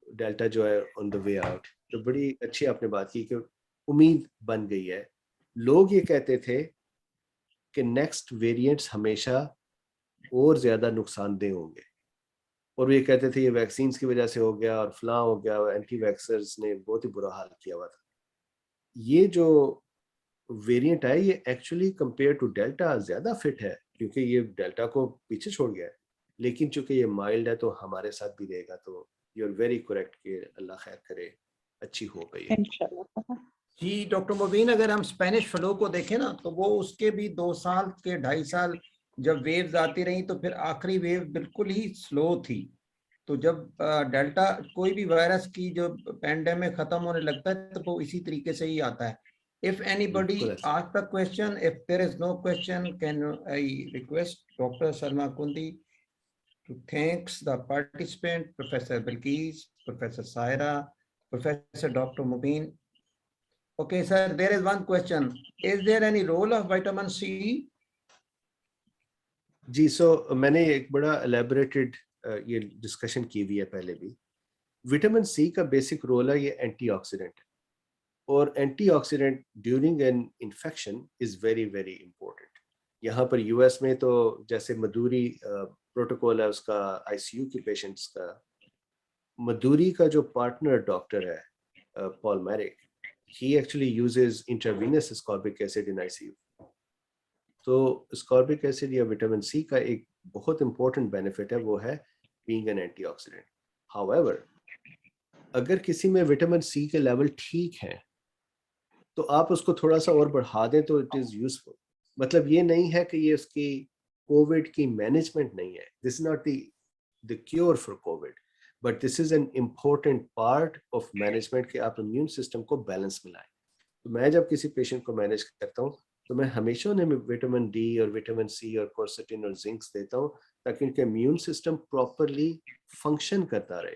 delta जो है ऑन द वे आउट। तो बड़ी अच्छी आपने बात की कि उम्मीद बन गई है। लोग ये कहते थे कि नेक्स्ट वेरिएंट्स हमेशा और ज्यादा नुकसानदेह होंगे, और ये कहते थे ये वैक्सीन की वजह से हो गया और फलां हो गया, एंटी वैक्सर्स ने बहुत ही बुरा हाल किया हुआ था। ये जो वेरिएंट है ये एक्चुअली कंपेयर टू डेल्टा ज्यादा फिट है, क्योंकि ये डेल्टा को पीछे छोड़ गया है, लेकिन चूंकि ये माइल्ड है तो हमारे साथ भी रहेगा। तो यू आर वेरी करेक्ट कि अल्लाह खैर करे, अच्छी हो गई है। Inshallah. जी डॉक्टर मुबीन, अगर हम स्पेनिश फ्लू को देखें ना, तो वो उसके भी 2 साल के 2.5 साल जब वेव्स आती रही, तो फिर आखिरी वेव बिल्कुल ही स्लो थी। तो जब डेल्टा कोई भी वायरस की जो पेंडेमिक खत्म होने लगता है, तो वो इसी तरीके से ही आता है। If anybody बिल्कुल ऐसा। ask the question, if there is no question, can I request Dr. Salma Kundi to thanks the participant, Professor Bilqis, Professor Saira, Professor Dr. Mubin. Okay, sir, there is one question. Is there any role of vitamin C? जी, सो मैंने एक बड़ा elaborated ये discussion की हुई है पहले भी। Vitamin C का बेसिक रोल है, ये एंटीऑक्सीडेंट है, और antioxidant during an infection is very very important. यहाँ पर यूएस में तो जैसे मधुरी प्रोटोकॉल है उसका आईसीयू के पेशेंट्स का, मधुरी का जो पार्टनर डॉक्टर है Paul Marik, he actually uses intravenous ascorbic acid in ICU. तो ascorbic एसिड या विटामिन सी का एक बहुत इंपॉर्टेंट बेनिफिट है, वो है बीइंग एन एंटीऑक्सीडेंट। हाउएवर, अगर किसी में विटामिन सी के लेवल ठीक हैं, तो आप उसको थोड़ा सा और बढ़ा दें तो इट इज यूजफुल। मतलब ये नहीं है कि ये उसकी कोविड की मैनेजमेंट नहीं है, this is not the cure for Covid, but this is an important part of management कि आप इम्यून सिस्टम को बैलेंस में लाएं। तो मैं जब किसी पेशेंट को मैनेज करता हूँ, तो मैं हमेशा उन्हें विटामिन डी और विटामिन सी और क्वर्सेटिन और जिंक्स देता हूँ, ताकि उनका इम्यून सिस्टम प्रॉपरली फंक्शन करता रहे।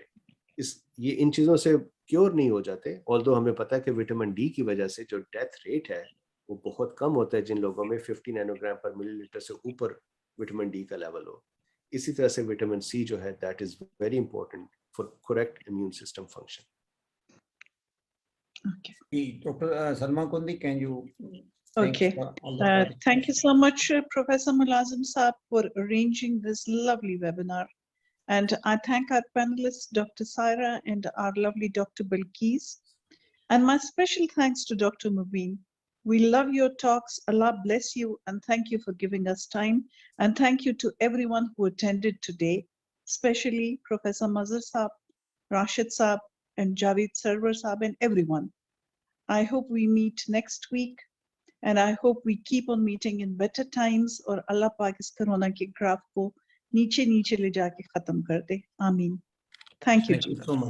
ये इन चीज़ों से क्योर नहीं हो जाते, ऑल्दो हमें पता है कि विटामिन डी की वजह से जो डेथ रेट है वो बहुत कम होता है जिन लोगों में 50 नैनोग्राम पर मिलीलीटर से ऊपर विटामिन डी का लेवल हो। इसी तरह से विटामिन सी जो है, that is very important for correct immune system function. Dr. Salma Kundi, can you Okay. Thank you so much, Professor Mulazim Saab, for arranging this lovely webinar. And I thank our panelists, Dr. Saira and our lovely Dr. Bilqis. And my special thanks to Dr. Mubin. We love your talks. Allah bless you, and thank you for giving us time. And thank you to everyone who attended today, especially Professor Mazhar Saab, Rashid Saab, and Javed Sarwar Saab, and everyone. I hope we meet next week. And I hope we keep on meeting in better times, और अल्लाह पाक इस corona के graph को नीचे नीचे ले जाके खत्म कर दे। आमीन। Thank you. Thank you so much.